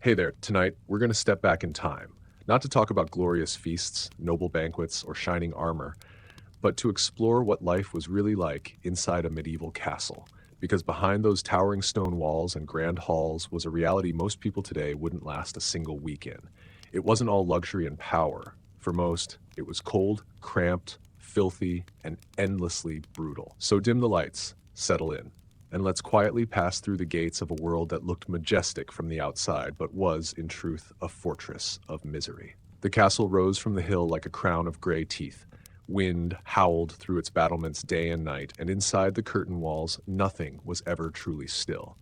Hey there, tonight we're going to step back in time, not to talk about glorious feasts, noble banquets, or shining armor, but to explore what life was really like inside a medieval castle. Because behind those towering stone walls and grand halls was a reality most people today wouldn't last a single week in. It wasn't all luxury and power. For most, it was cold, cramped, filthy, and endlessly brutal. So dim the lights, settle in, and let's quietly pass through the gates of a world that looked majestic from the outside, but was, in truth, a fortress of misery. The castle rose from the hill like a crown of gray teeth. Wind howled through its battlements day and night, and inside the curtain walls, nothing was ever truly still.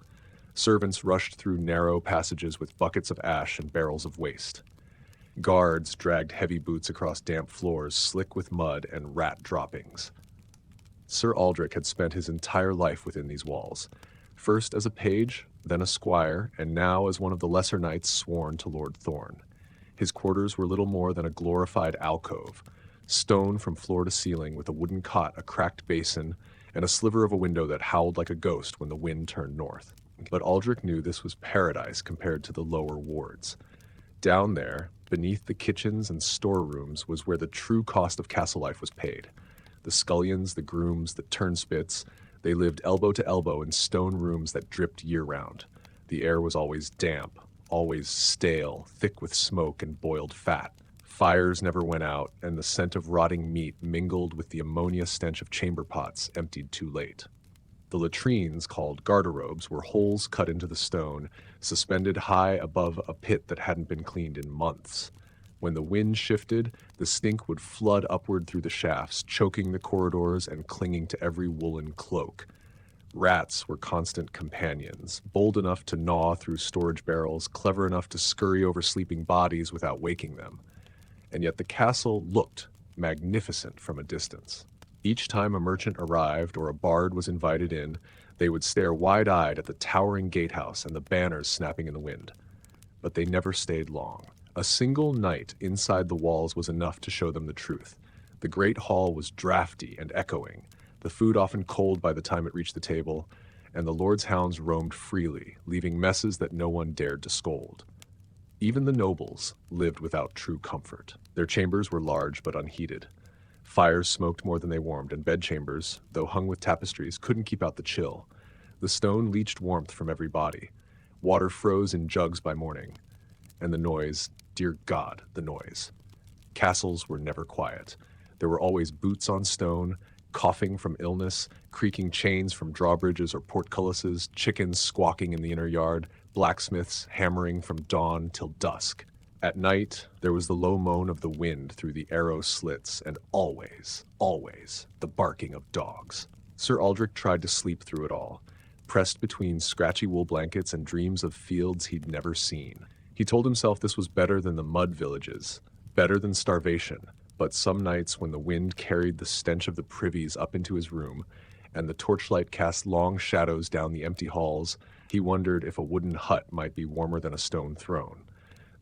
Servants rushed through narrow passages with buckets of ash and barrels of waste. Guards dragged heavy boots across damp floors, slick with mud and rat droppings. Sir Aldrich had spent his entire life within these walls, first as a page, then a squire, and now as one of the lesser knights sworn to Lord Thorn. His quarters were little more than a glorified alcove, stone from floor to ceiling with a wooden cot, a cracked basin, and a sliver of a window that howled like a ghost when the wind turned north. But Aldrich knew this was paradise compared to the lower wards. Down there, beneath the kitchens and storerooms, was where the true cost of castle life was paid. The scullions, the grooms, the turnspits, they lived elbow to elbow in stone rooms that dripped year-round. The air was always damp, always stale, thick with smoke and boiled fat. Fires never went out, and the scent of rotting meat mingled with the ammonia stench of chamber pots emptied too late. The latrines, called garderobes, were holes cut into the stone, suspended high above a pit that hadn't been cleaned in months. When the wind shifted, the stink would flood upward through the shafts, choking the corridors and clinging to every woolen cloak. Rats were constant companions, bold enough to gnaw through storage barrels, clever enough to scurry over sleeping bodies without waking them. And yet the castle looked magnificent from a distance. Each time a merchant arrived or a bard was invited in, they would stare wide-eyed at the towering gatehouse and the banners snapping in the wind. But they never stayed long. A single night inside the walls was enough to show them the truth. The great hall was drafty and echoing, the food often cold by the time it reached the table, and the lord's hounds roamed freely, leaving messes that no one dared to scold. Even the nobles lived without true comfort. Their chambers were large but unheated. Fires smoked more than they warmed, and bedchambers, though hung with tapestries, couldn't keep out the chill. The stone leached warmth from every body. Water froze in jugs by morning. And the noise, dear God, the noise. Castles were never quiet. There were always boots on stone, coughing from illness, creaking chains from drawbridges or portcullises, chickens squawking in the inner yard, blacksmiths hammering from dawn till dusk. At night, there was the low moan of the wind through the arrow slits, and always, always, the barking of dogs. Sir Aldrich tried to sleep through it all, pressed between scratchy wool blankets and dreams of fields he'd never seen. He told himself this was better than the mud villages, better than starvation, but some nights when the wind carried the stench of the privies up into his room, and the torchlight cast long shadows down the empty halls, he wondered if a wooden hut might be warmer than a stone throne.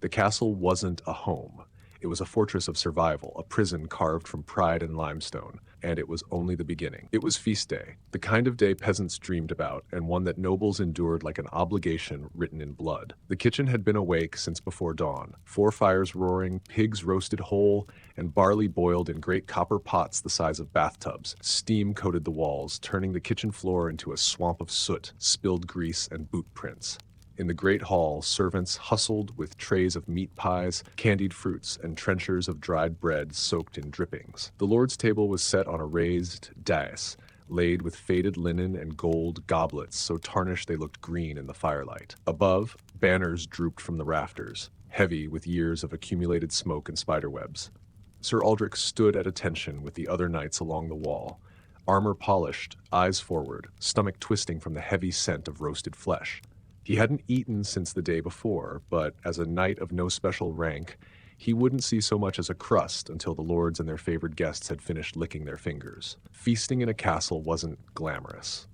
The castle wasn't a home. It was a fortress of survival, a prison carved from pride and limestone, and it was only the beginning. It was feast day, the kind of day peasants dreamed about, and one that nobles endured like an obligation written in blood. The kitchen had been awake since before dawn, 4 fires roaring, pigs roasted whole, and barley boiled in great copper pots the size of bathtubs. Steam coated the walls, turning the kitchen floor into a swamp of soot, spilled grease, and boot prints. In the great hall, servants hustled with trays of meat pies, candied fruits, and trenchers of dried bread soaked in drippings. The lord's table was set on a raised dais, laid with faded linen and gold goblets so tarnished they looked green in the firelight. Above, banners drooped from the rafters, heavy with years of accumulated smoke and spiderwebs. Sir Aldrich stood at attention with the other knights along the wall, armor polished, eyes forward, stomach twisting from the heavy scent of roasted flesh. He hadn't eaten since the day before, but as a knight of no special rank, he wouldn't see so much as a crust until the lords and their favored guests had finished licking their fingers. Feasting in a castle wasn't glamorous,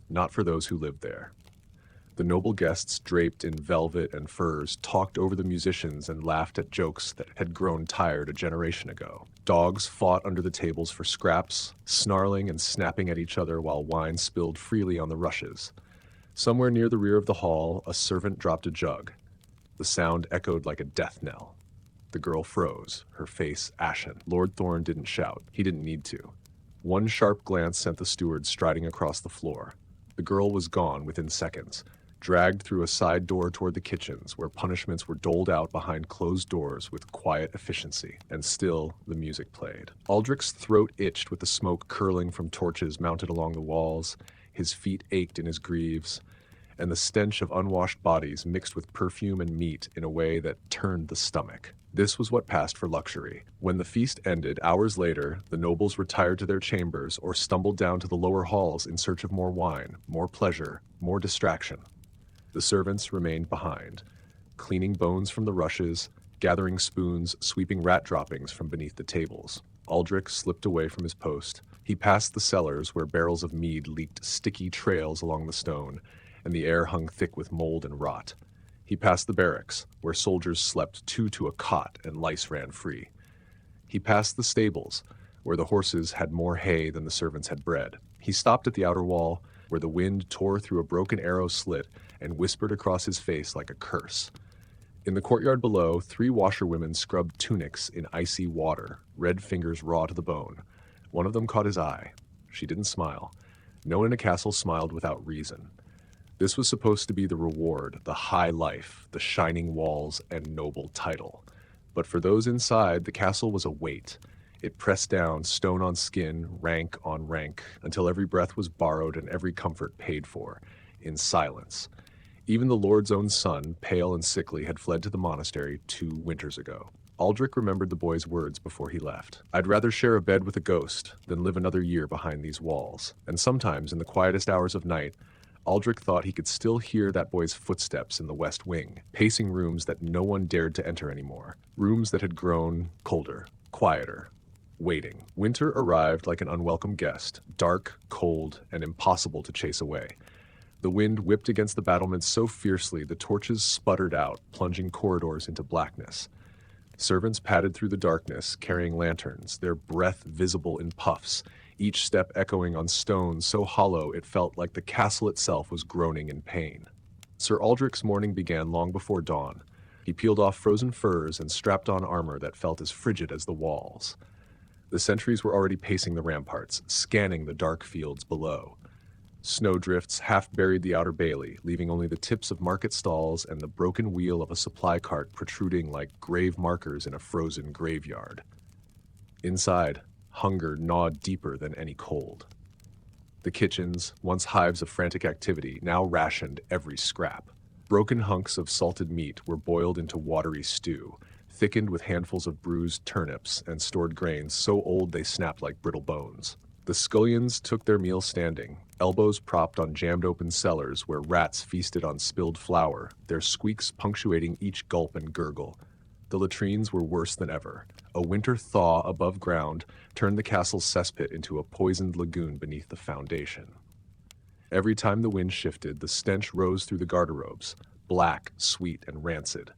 not for those who lived there. The noble guests, draped in velvet and furs, talked over the musicians and laughed at jokes that had grown tired a generation ago. Dogs fought under the tables for scraps, snarling and snapping at each other while wine spilled freely on the rushes. Somewhere near the rear of the hall, a servant dropped a jug. The sound echoed like a death knell. The girl froze, her face ashen. Lord Thorne didn't shout. He didn't need to. One sharp glance sent the steward striding across the floor. The girl was gone within seconds, dragged through a side door toward the kitchens, where punishments were doled out behind closed doors with quiet efficiency. And still, the music played. Aldrich's throat itched with the smoke curling from torches mounted along the walls. His feet ached in his greaves, and the stench of unwashed bodies mixed with perfume and meat in a way that turned the stomach. This was what passed for luxury. When the feast ended, hours later, the nobles retired to their chambers or stumbled down to the lower halls in search of more wine, more pleasure, more distraction. The servants remained behind, cleaning bones from the rushes, gathering spoons, sweeping rat droppings from beneath the tables. Aldrich slipped away from his post. He passed the cellars where barrels of mead leaked sticky trails along the stone, and the air hung thick with mold and rot. He passed the barracks, where soldiers slept two to a cot and lice ran free. He passed the stables, where the horses had more hay than the servants had bread. He stopped at the outer wall, where the wind tore through a broken arrow slit and whispered across his face like a curse. In the courtyard below, 3 washerwomen scrubbed tunics in icy water, red fingers raw to the bone. One of them caught his eye. She didn't smile. No one in a castle smiled without reason. This was supposed to be the reward, the high life, the shining walls, and noble title. But for those inside, the castle was a weight. It pressed down, stone on skin, rank on rank, until every breath was borrowed and every comfort paid for, in silence. Even the Lord's own son, pale and sickly, had fled to the monastery 2 winters ago. Aldrich remembered the boy's words before he left. "I'd rather share a bed with a ghost than live another year behind these walls." And sometimes, in the quietest hours of night, Aldrich thought he could still hear that boy's footsteps in the west wing, pacing rooms that no one dared to enter anymore, rooms that had grown colder, quieter, waiting. Winter arrived like an unwelcome guest, dark, cold, and impossible to chase away. The wind whipped against the battlements so fiercely the torches sputtered out, plunging corridors into blackness. Servants padded through the darkness, carrying lanterns, their breath visible in puffs, each step echoing on stone so hollow it felt like the castle itself was groaning in pain. Sir Aldrich's morning began long before dawn. He peeled off frozen furs and strapped on armor that felt as frigid as the walls. The sentries were already pacing the ramparts, scanning the dark fields below. Snowdrifts half buried the outer bailey, leaving only the tips of market stalls and the broken wheel of a supply cart protruding like grave markers in a frozen graveyard. Inside, hunger gnawed deeper than any cold. The kitchens, once hives of frantic activity, now rationed every scrap. Broken hunks of salted meat were boiled into watery stew, thickened with handfuls of bruised turnips and stored grains so old they snapped like brittle bones. The scullions took their meal standing, elbows propped on jammed-open cellars where rats feasted on spilled flour, their squeaks punctuating each gulp and gurgle. The latrines were worse than ever. A winter thaw above ground turned the castle's cesspit into a poisoned lagoon beneath the foundation. Every time the wind shifted, the stench rose through the garderobes, black, sweet, and rancid.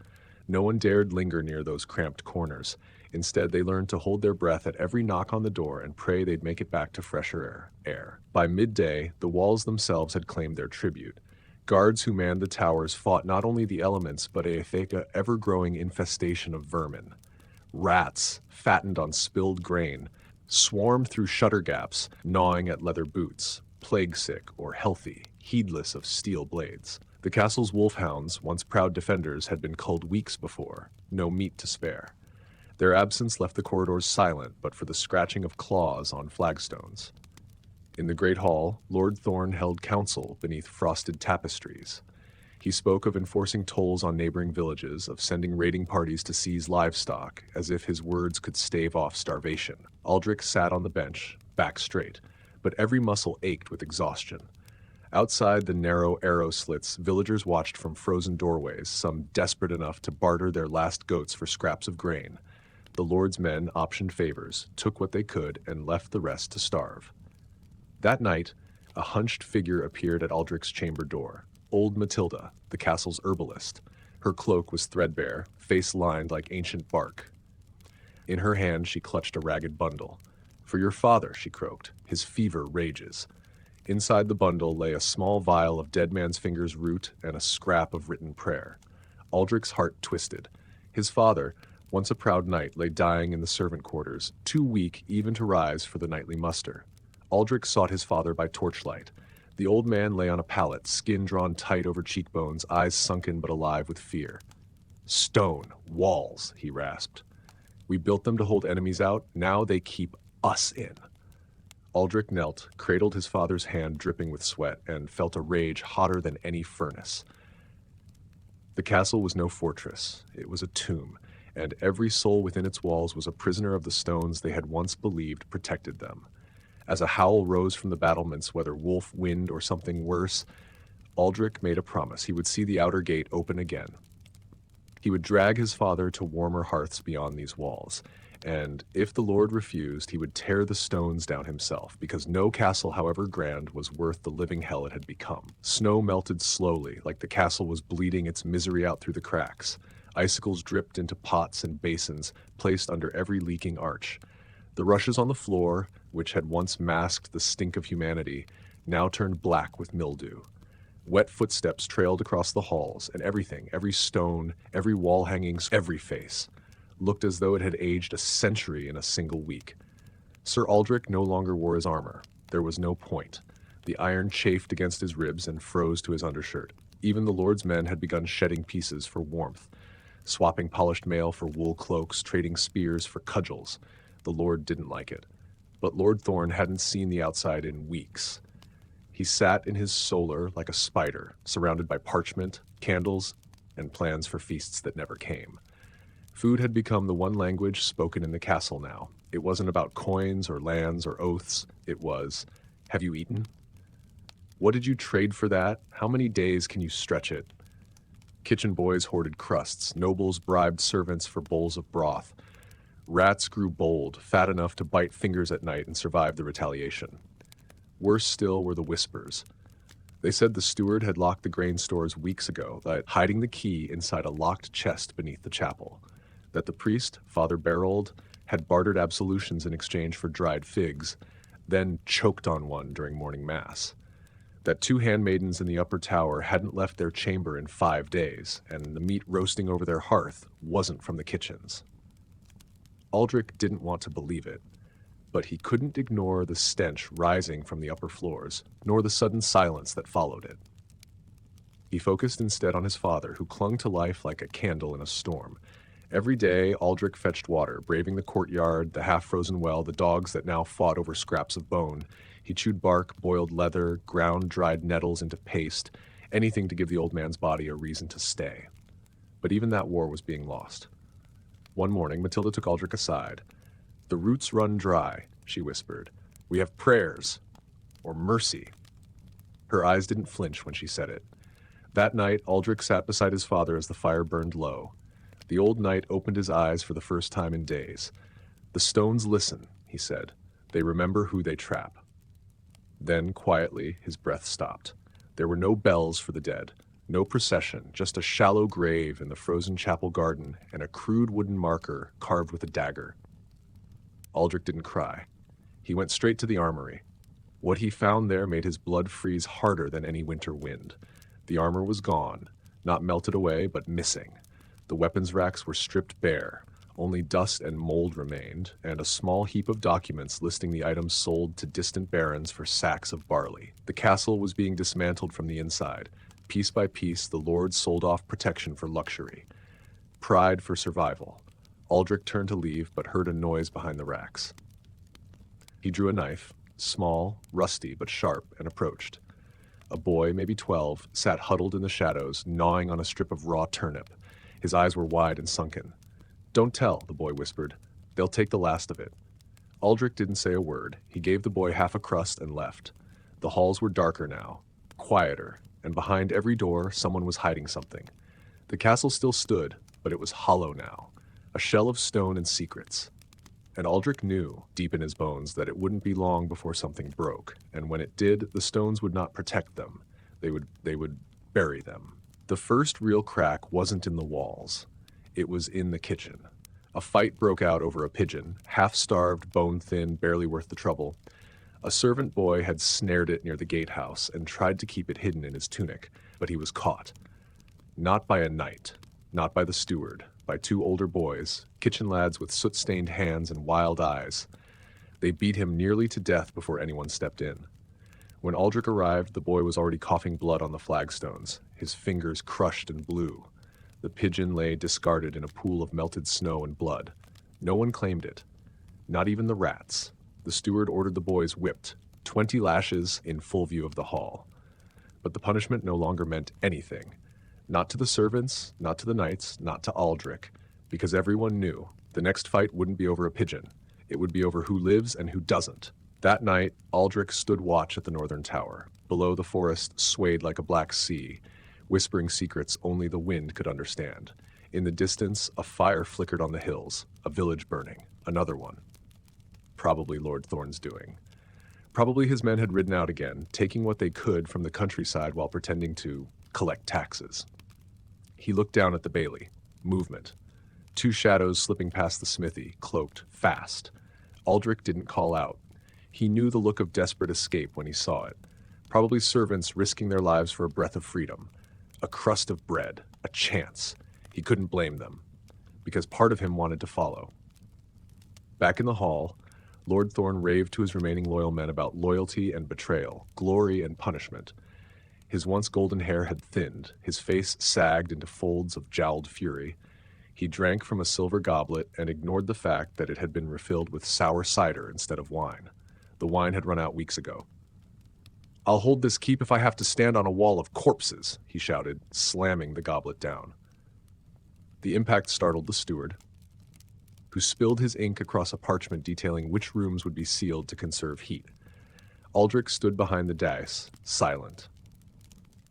No one dared linger near those cramped corners. Instead, they learned to hold their breath at every knock on the door and pray they'd make it back to fresher air. By midday, the walls themselves had claimed their tribute. Guards who manned the towers fought not only the elements, but a ever-growing infestation of vermin. Rats, fattened on spilled grain, swarmed through shutter gaps, gnawing at leather boots, plague-sick or healthy, heedless of steel blades. The castle's wolfhounds, once proud defenders, had been culled weeks before, no meat to spare. Their absence left the corridors silent but for the scratching of claws on flagstones. In the great hall, Lord Thorne held council beneath frosted tapestries. He spoke of enforcing tolls on neighboring villages, of sending raiding parties to seize livestock, as if his words could stave off starvation. Aldrich sat on the bench, back straight, but every muscle ached with exhaustion. Outside the narrow arrow slits, villagers watched from frozen doorways, some desperate enough to barter their last goats for scraps of grain. The Lord's men optioned favors, took what they could, and left the rest to starve. That night, a hunched figure appeared at Aldrich's chamber door. Old Matilda, the castle's herbalist. Her cloak was threadbare, face lined like ancient bark. In her hand she clutched a ragged bundle. "For your father," she croaked. "His fever rages." Inside the bundle lay a small vial of dead man's fingers root and a scrap of written prayer. Aldrich's heart twisted. His father, once a proud knight, lay dying in the servant quarters, too weak even to rise for the nightly muster. Aldrich sought his father by torchlight. The old man lay on a pallet, skin drawn tight over cheekbones, eyes sunken but alive with fear. "Stone, walls," he rasped. "We built them to hold enemies out, now they keep us in." Aldrich knelt, cradled his father's hand dripping with sweat, and felt a rage hotter than any furnace. The castle was no fortress, it was a tomb, and every soul within its walls was a prisoner of the stones they had once believed protected them. As a howl rose from the battlements, whether wolf, wind, or something worse, Aldrich made a promise he would see the outer gate open again. He would drag his father to warmer hearths beyond these walls, and if the Lord refused, he would tear the stones down himself, because no castle, however grand, was worth the living hell it had become. Snow melted slowly, like the castle was bleeding its misery out through the cracks. Icicles dripped into pots and basins, placed under every leaking arch. The rushes on the floor, which had once masked the stink of humanity, now turned black with mildew. Wet footsteps trailed across the halls, and everything, every stone, every wall hanging, every face, looked as though it had aged a century in a single week. Sir Aldrich no longer wore his armor. There was no point. The iron chafed against his ribs and froze to his undershirt. Even the Lord's men had begun shedding pieces for warmth, swapping polished mail for wool cloaks, trading spears for cudgels. The Lord didn't like it. But Lord Thorn hadn't seen the outside in weeks. He sat in his solar like a spider, surrounded by parchment, candles, and plans for feasts that never came. Food had become the one language spoken in the castle now. It wasn't about coins or lands or oaths. It was, "Have you eaten? What did you trade for that? How many days can you stretch it?" Kitchen boys hoarded crusts. Nobles bribed servants for bowls of broth. Rats grew bold, fat enough to bite fingers at night and survive the retaliation. Worse still were the whispers. They said the steward had locked the grain stores weeks ago, that hiding the key inside a locked chest beneath the chapel. That the priest, Father Berold, had bartered absolutions in exchange for dried figs, then choked on one during morning mass. That 2 handmaidens in the upper tower hadn't left their chamber in 5 days, and the meat roasting over their hearth wasn't from the kitchens. Aldrich didn't want to believe it, but he couldn't ignore the stench rising from the upper floors, nor the sudden silence that followed it. He focused instead on his father, who clung to life like a candle in a storm. Every day, Aldrich fetched water, braving the courtyard, the half-frozen well, the dogs that now fought over scraps of bone. He chewed bark, boiled leather, ground dried nettles into paste, anything to give the old man's body a reason to stay. But even that war was being lost. One morning, Matilda took Aldrich aside. "The roots run dry," she whispered. "We have prayers, or mercy." Her eyes didn't flinch when she said it. That night, Aldrich sat beside his father as the fire burned low. The old knight opened his eyes for the first time in days. "The stones listen," he said. "They remember who they trap." Then, quietly, his breath stopped. There were no bells for the dead, no procession, just a shallow grave in the frozen chapel garden and a crude wooden marker carved with a dagger. Aldrich didn't cry. He went straight to the armory. What he found there made his blood freeze harder than any winter wind. The armor was gone, not melted away, but missing. The weapons racks were stripped bare. Only dust and mold remained, and a small heap of documents listing the items sold to distant barons for sacks of barley. The castle was being dismantled from the inside. Piece by piece, the lords sold off protection for luxury, pride for survival. Aldrich turned to leave, but heard a noise behind the racks. He drew a knife, small, rusty, but sharp, and approached. A boy, maybe 12, sat huddled in the shadows, gnawing on a strip of raw turnip. His eyes were wide and sunken. "Don't tell," the boy whispered. "They'll take the last of it." Aldrich didn't say a word. He gave the boy half a crust and left. The halls were darker now, quieter, and behind every door someone was hiding something. The castle still stood, but it was hollow now, a shell of stone and secrets. And Aldrich knew, deep in his bones, that it wouldn't be long before something broke, and when it did, the stones would not protect them. They would bury them. The first real crack wasn't in the walls. It was in the kitchen. A fight broke out over a pigeon, half-starved, bone-thin, barely worth the trouble. A servant boy had snared it near the gatehouse and tried to keep it hidden in his tunic, but he was caught. Not by a knight, Not by the steward, by two older boys, kitchen lads with soot-stained hands and wild eyes. They beat him nearly to death before anyone stepped in. When Aldrich arrived, the boy was already coughing blood on the flagstones, his fingers crushed and blue. The pigeon lay discarded in a pool of melted snow and blood. No one claimed it. Not even the rats. The steward ordered the boys whipped, 20 lashes in full view of the hall. But the punishment no longer meant anything. Not to the servants, not to the knights, not to Aldrich, because everyone knew the next fight wouldn't be over a pigeon. It would be over who lives and who doesn't. That night, Aldrich stood watch at the northern tower. Below, the forest swayed like a black sea, whispering secrets only the wind could understand. In the distance, a fire flickered on the hills, a village burning, another one. Probably Lord Thorne's doing. Probably his men had ridden out again, taking what they could from the countryside while pretending to collect taxes. He looked down at the bailey. Movement. Two shadows slipping past the smithy, cloaked, fast. Aldrich didn't call out. He knew the look of desperate escape when he saw it. Probably servants risking their lives for a breath of freedom. A crust of bread. A chance. He couldn't blame them, because part of him wanted to follow. Back in the hall, Lord Thorne raved to his remaining loyal men about loyalty and betrayal, glory and punishment. His once golden hair had thinned, his face sagged into folds of jowled fury. He drank from a silver goblet and ignored the fact that it had been refilled with sour cider instead of wine. The wine had run out weeks ago. "I'll hold this keep if I have to stand on a wall of corpses," he shouted, slamming the goblet down. The impact startled the steward, who spilled his ink across a parchment detailing which rooms would be sealed to conserve heat. Aldrich stood behind the dais, silent.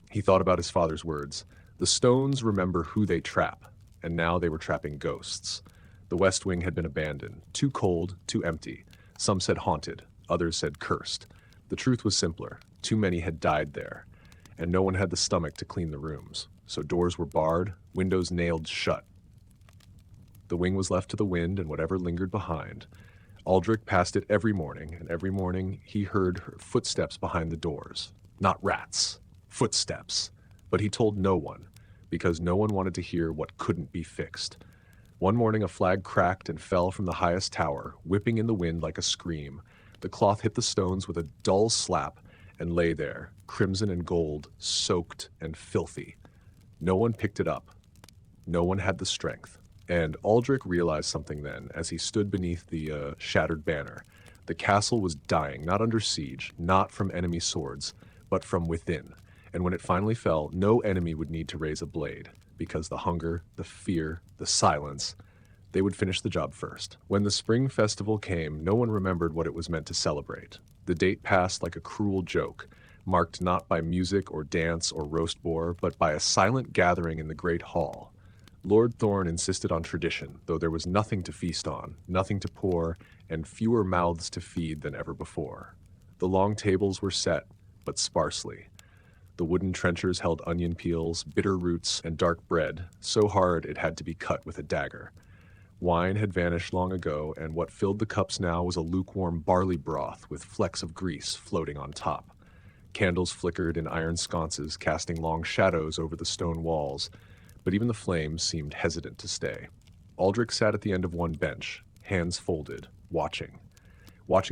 He thought about his father's words. The stones remember who they trap, and now they were trapping ghosts. The West Wing had been abandoned, too cold, too empty. Some said haunted, others said cursed. The truth was simpler. Too many had died there, and no one had the stomach to clean the rooms. So doors were barred, windows nailed shut. The wing was left to the wind and whatever lingered behind. Aldrich passed it every morning, and every morning he heard her footsteps behind the doors. Not rats, footsteps. But he told no one, because no one wanted to hear what couldn't be fixed. One morning a flag cracked and fell from the highest tower, whipping in the wind like a scream. The cloth hit the stones with a dull slap and lay there, crimson and gold, soaked and filthy. No one picked it up. No one had the strength. And Aldrich realized something then, as he stood beneath the shattered banner. The castle was dying, not under siege, not from enemy swords, but from within. And when it finally fell, no enemy would need to raise a blade, because the hunger, the fear, the silence, they would finish the job first. When the spring festival came, no one remembered what it was meant to celebrate. The date passed like a cruel joke, marked not by music or dance or roast boar, but by a silent gathering in the great hall. Lord Thorne insisted on tradition, though there was nothing to feast on, nothing to pour, and fewer mouths to feed than ever before. The long tables were set, but sparsely. The wooden trenchers held onion peels, bitter roots, and dark bread, so hard it had to be cut with a dagger. Wine had vanished long ago, and what filled the cups now was a lukewarm barley broth with flecks of grease floating on top. Candles flickered in iron sconces, casting long shadows over the stone walls, but even the flames seemed hesitant to stay. Aldrich sat at the end of one bench, hands folded, watching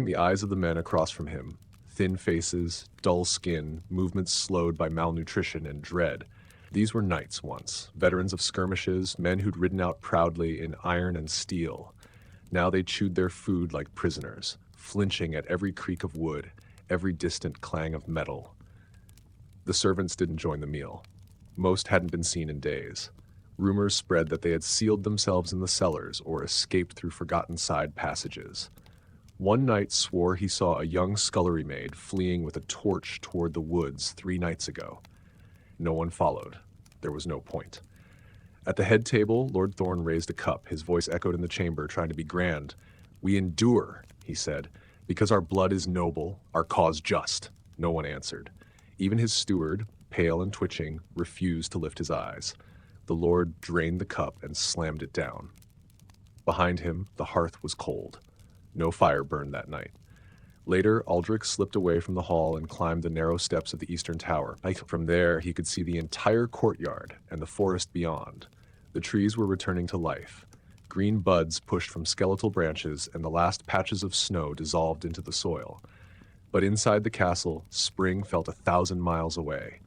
the eyes of the men across from him, thin faces, dull skin, movements slowed by malnutrition and dread. These were knights once, veterans of skirmishes, men who'd ridden out proudly in iron and steel. Now they chewed their food like prisoners, flinching at every creak of wood, every distant clang of metal. The servants didn't join the meal. Most hadn't been seen in days. Rumors spread that they had sealed themselves in the cellars or escaped through forgotten side passages. One knight swore he saw a young scullery maid fleeing with a torch toward the woods 3 nights ago. No one followed. There was no point. At the head table, Lord Thorne raised a cup. His voice echoed in the chamber, trying to be grand. "We endure," he said, "because our blood is noble, our cause just." No one answered. Even his steward, pale and twitching, refused to lift his eyes. The Lord drained the cup and slammed it down. Behind him, the hearth was cold. No fire burned that night. Later, Aldrich slipped away from the hall and climbed the narrow steps of the eastern tower. From there, he could see the entire courtyard and the forest beyond. The trees were returning to life. Green buds pushed from skeletal branches, and the last patches of snow dissolved into the soil. But inside the castle, spring felt 1,000 miles away.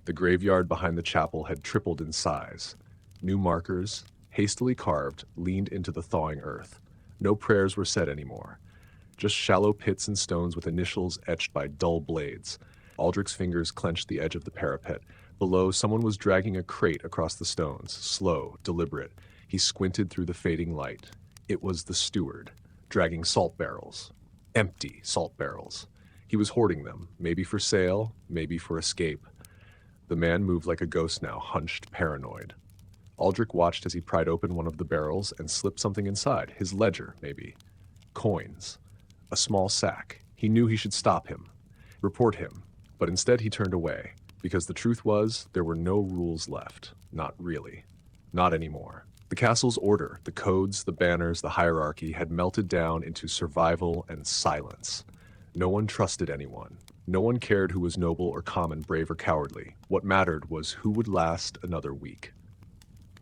The graveyard behind the chapel had tripled in size. New markers, hastily carved, leaned into the thawing earth. No prayers were said anymore. Just shallow pits and stones with initials etched by dull blades. Aldrich's fingers clenched the edge of the parapet. Below, someone was dragging a crate across the stones, slow, deliberate. He squinted through the fading light. It was the steward, dragging salt barrels. Empty salt barrels. He was hoarding them, maybe for sale, maybe for escape. The man moved like a ghost now, hunched, paranoid. Aldrich watched as he pried open one of the barrels and slipped something inside, his ledger, maybe. Coins. A small sack. He knew he should stop him, report him, but instead he turned away, because the truth was there were no rules left. Not really. Not anymore. The castle's order, the codes, the banners, the hierarchy had melted down into survival and silence. No one trusted anyone. No one cared who was noble or common, brave or cowardly. What mattered was who would last another week.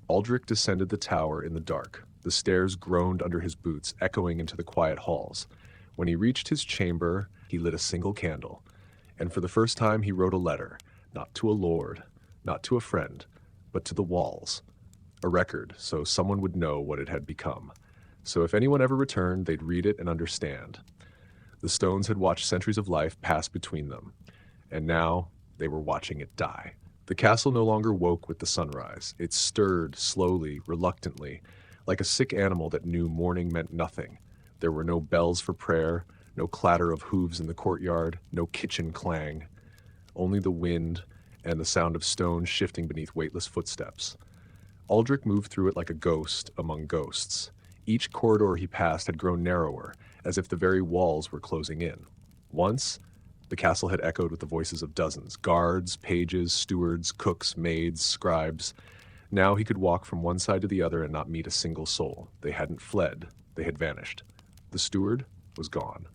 Aldrich descended the tower in the dark. The stairs groaned under his boots, echoing into the quiet halls. When he reached his chamber, he lit a single candle. And for the first time he wrote a letter, not to a lord, not to a friend, but to the walls. A record, so someone would know what it had become. So if anyone ever returned, they'd read it and understand. The stones had watched centuries of life pass between them, and now they were watching it die. The castle no longer woke with the sunrise. It stirred slowly, reluctantly, like a sick animal that knew morning meant nothing. There were no bells for prayer, no clatter of hooves in the courtyard, no kitchen clang. Only the wind and the sound of stones shifting beneath weightless footsteps. Aldrich moved through it like a ghost among ghosts. Each corridor he passed had grown narrower, as if the very walls were closing in. Once, the castle had echoed with the voices of dozens, guards, pages, stewards, cooks, maids, scribes. Now he could walk from one side to the other and not meet a single soul. They hadn't fled. They had vanished. The steward was gone.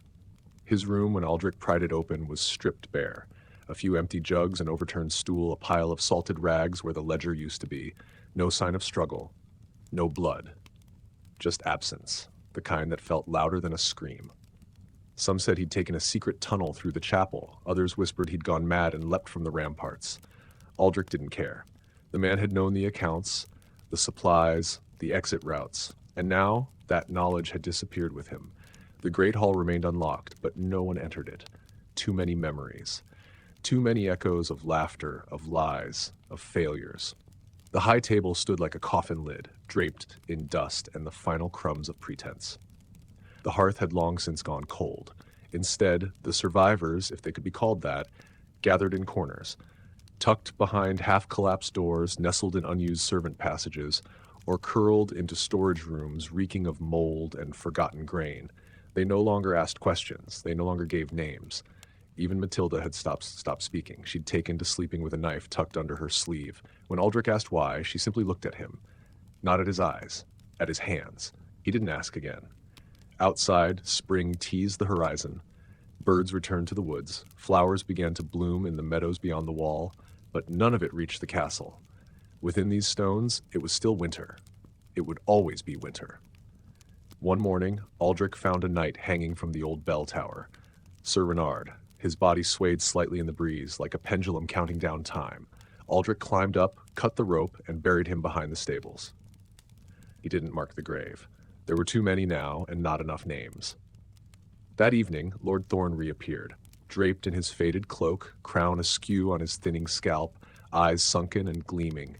His room, when Aldrich pried it open, was stripped bare. A few empty jugs, an overturned stool, a pile of salted rags where the ledger used to be. No sign of struggle. No blood. Just absence, the kind that felt louder than a scream. Some said he'd taken a secret tunnel through the chapel. Others whispered he'd gone mad and leapt from the ramparts. Aldrich didn't care. The man had known the accounts, the supplies, the exit routes, and now that knowledge had disappeared with him. The great hall remained unlocked, but no one entered it. Too many memories. Too many echoes of laughter, of lies, of failures. The high table stood like a coffin lid, draped in dust and the final crumbs of pretense. The hearth had long since gone cold. Instead, the survivors, if they could be called that, gathered in corners, tucked behind half-collapsed doors, nestled in unused servant passages, or curled into storage rooms reeking of mold and forgotten grain. They no longer asked questions. They no longer gave names. Even Matilda had stopped speaking. She'd taken to sleeping with a knife tucked under her sleeve. When Aldrich asked why, she simply looked at him. Not at his eyes, at his hands. He didn't ask again. Outside, spring teased the horizon. Birds returned to the woods. Flowers began to bloom in the meadows beyond the wall, but none of it reached the castle. Within these stones, it was still winter. It would always be winter. One morning, Aldrich found a knight hanging from the old bell tower. Sir Renard. His body swayed slightly in the breeze, like a pendulum counting down time. Aldrich climbed up, cut the rope, and buried him behind the stables. He didn't mark the grave. There were too many now, and not enough names. That evening, Lord Thorn reappeared, draped in his faded cloak, crown askew on his thinning scalp, eyes sunken and gleaming.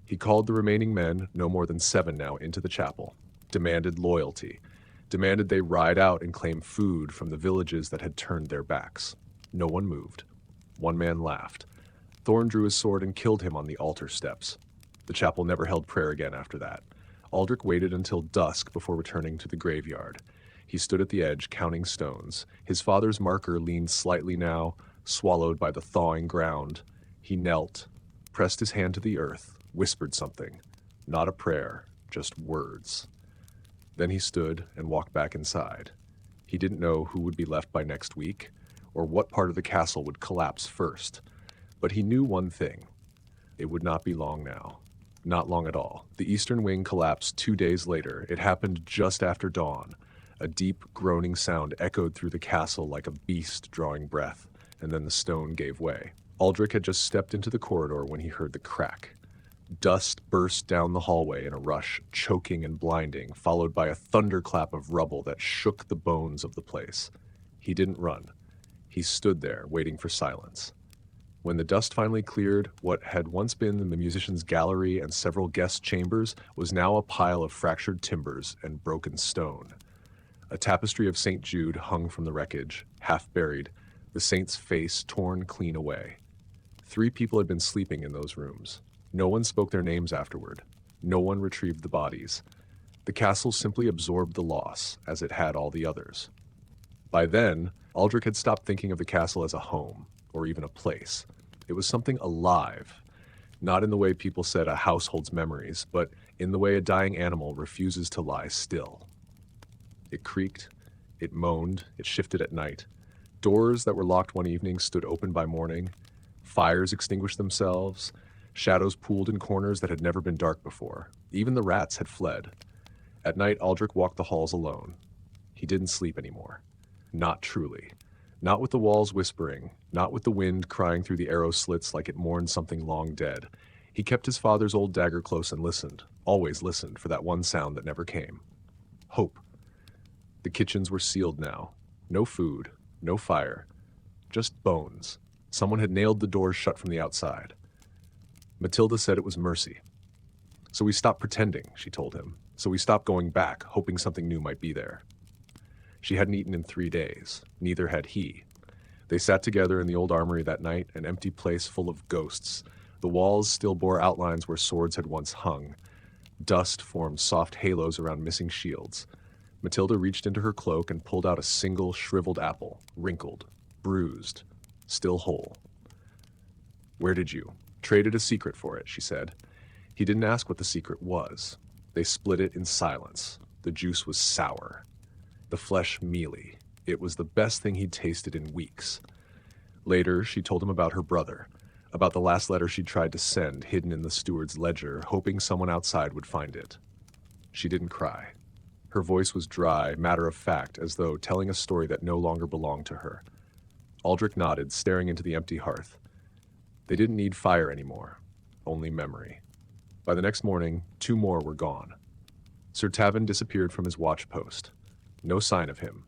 He called the remaining men, no more than 7 now, into the chapel, demanded loyalty, demanded they ride out and claim food from the villages that had turned their backs. No one moved. One man laughed. Thorn drew his sword and killed him on the altar steps. The chapel never held prayer again after that. Aldrich waited until dusk before returning to the graveyard. He stood at the edge, counting stones. His father's marker leaned slightly now, swallowed by the thawing ground. He knelt, pressed his hand to the earth, whispered something. Not a prayer, just words. Then he stood and walked back inside. He didn't know who would be left by next week, or what part of the castle would collapse first. But he knew one thing. It would not be long now. Not long at all. The eastern wing collapsed 2 days later. It happened just after dawn. A deep, groaning sound echoed through the castle like a beast drawing breath, and then the stone gave way. Aldrich had just stepped into the corridor when he heard the crack. Dust burst down the hallway in a rush, choking and blinding, followed by a thunderclap of rubble that shook the bones of the place. He didn't run. He stood there, waiting for silence. When the dust finally cleared, what had once been the musicians' gallery and several guest chambers was now a pile of fractured timbers and broken stone. A tapestry of St. Jude hung from the wreckage, half buried, the saint's face torn clean away. 3 people had been sleeping in those rooms. No one spoke their names afterward. No one retrieved the bodies. The castle simply absorbed the loss, as it had all the others. By then, Aldrich had stopped thinking of the castle as a home, or even a place. It was something alive, not in the way people said a house holds memories, but in the way a dying animal refuses to lie still. It creaked, it moaned, it shifted at night. Doors that were locked one evening stood open by morning. Fires extinguished themselves. Shadows pooled in corners that had never been dark before. Even the rats had fled. At night, Aldrich walked the halls alone. He didn't sleep anymore. Not truly. Not with the walls whispering, not with the wind crying through the arrow slits like it mourned something long dead. He kept his father's old dagger close and listened, always listened for that one sound that never came. Hope. The kitchens were sealed now. No food, no fire, just bones. Someone had nailed the doors shut from the outside. Matilda said it was mercy. So we stopped pretending, she told him. So we stopped going back, hoping something new might be there. She hadn't eaten in 3 days. Neither had he. They sat together in the old armory that night, an empty place full of ghosts. The walls still bore outlines where swords had once hung. Dust formed soft halos around missing shields. Matilda reached into her cloak and pulled out a single shriveled apple, wrinkled, bruised, still whole. Where did you? Traded a secret for it, she said. He didn't ask what the secret was. They split it in silence. The juice was sour. The flesh mealy. It was the best thing he'd tasted in weeks. Later, she told him about her brother, about the last letter she'd tried to send, hidden in the steward's ledger, hoping someone outside would find it. She didn't cry. Her voice was dry, matter-of-fact, as though telling a story that no longer belonged to her. Aldrich nodded, staring into the empty hearth. They didn't need fire anymore, only memory. By the next morning, 2 more were gone. Sir Tavin disappeared from his watch post. No sign of him,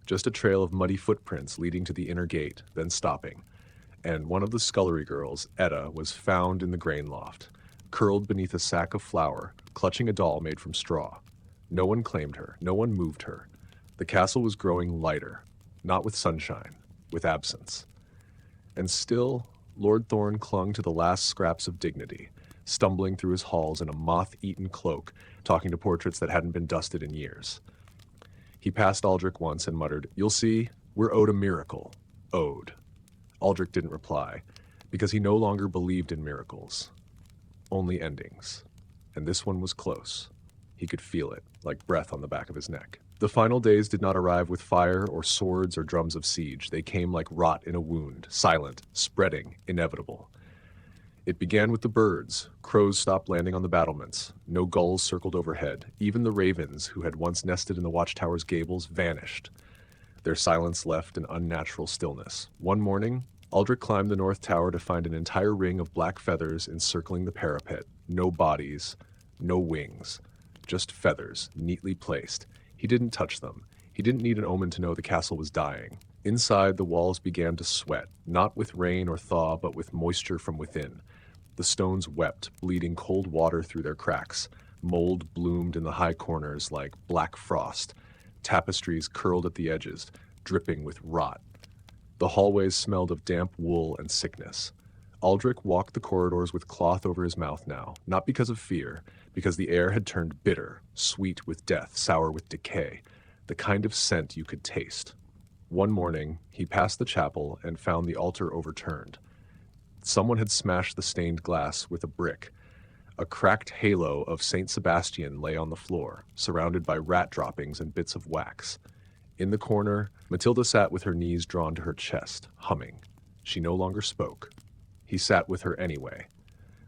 just a trail of muddy footprints leading to the inner gate, then stopping. And one of the scullery girls, Etta, was found in the grain loft, curled beneath a sack of flour, clutching a doll made from straw. No one claimed her, no one moved her. The castle was growing lighter, not with sunshine, with absence. And still, Lord Thorne clung to the last scraps of dignity, stumbling through his halls in a moth-eaten cloak, talking to portraits that hadn't been dusted in years. He passed Aldrich once and muttered, "You'll see, we're owed a miracle." Owed. Aldrich didn't reply, because he no longer believed in miracles. Only endings. And this one was close. He could feel it, like breath on the back of his neck. The final days did not arrive with fire or swords or drums of siege. They came like rot in a wound, silent, spreading, inevitable. It began with the birds. Crows stopped landing on the battlements. No gulls circled overhead. Even the ravens, who had once nested in the watchtower's gables, vanished. Their silence left an unnatural stillness. One morning, Aldrich climbed the north tower to find an entire ring of black feathers encircling the parapet. No bodies, no wings, just feathers, neatly placed. He didn't touch them. He didn't need an omen to know the castle was dying. Inside, the walls began to sweat, not with rain or thaw, but with moisture from within. The stones wept, bleeding cold water through their cracks. Mold bloomed in the high corners like black frost. Tapestries curled at the edges, dripping with rot. The hallways smelled of damp wool and sickness. Aldrich walked the corridors with cloth over his mouth now, not because of fear, because the air had turned bitter, sweet with death, sour with decay, the kind of scent you could taste. One morning, he passed the chapel and found the altar overturned. Someone had smashed the stained glass with a brick. A cracked halo of Saint Sebastian lay on the floor, surrounded by rat droppings and bits of wax. In the corner, Matilda sat with her knees drawn to her chest, humming. She no longer spoke. He sat with her anyway.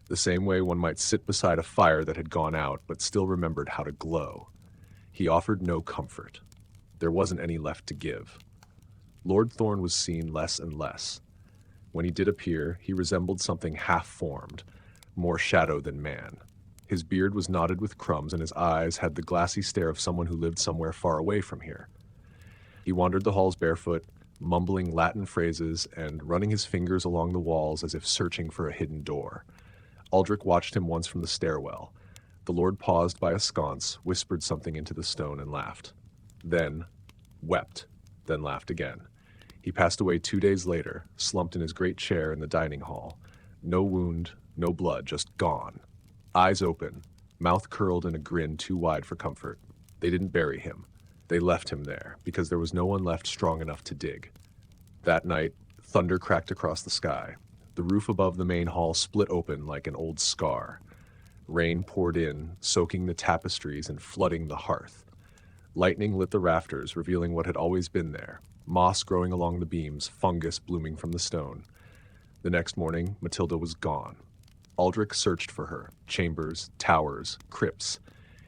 the same way one might sit beside a fire that had gone out but still remembered how to glow. He offered no comfort. There wasn't any left to give. Lord Thorn was seen less and less. When he did appear, he resembled something half-formed, more shadow than man. His beard was knotted with crumbs, and his eyes had the glassy stare of someone who lived somewhere far away from here. He wandered the halls barefoot, mumbling Latin phrases and running his fingers along the walls as if searching for a hidden door. Aldrich watched him once from the stairwell. The Lord paused by a sconce, whispered something into the stone, and laughed. Then wept, then laughed again. He passed away 2 days later, slumped in his great chair in the dining hall. No wound, no blood, just gone. Eyes open, mouth curled in a grin too wide for comfort. They didn't bury him. They left him there, because there was no one left strong enough to dig. That night, thunder cracked across the sky. The roof above the main hall split open like an old scar. Rain poured in, soaking the tapestries and flooding the hearth. Lightning lit the rafters, revealing what had always been there. Moss growing along the beams, fungus blooming from the stone. The next morning, Matilda was gone. Aldrich searched for her, chambers, towers, crypts.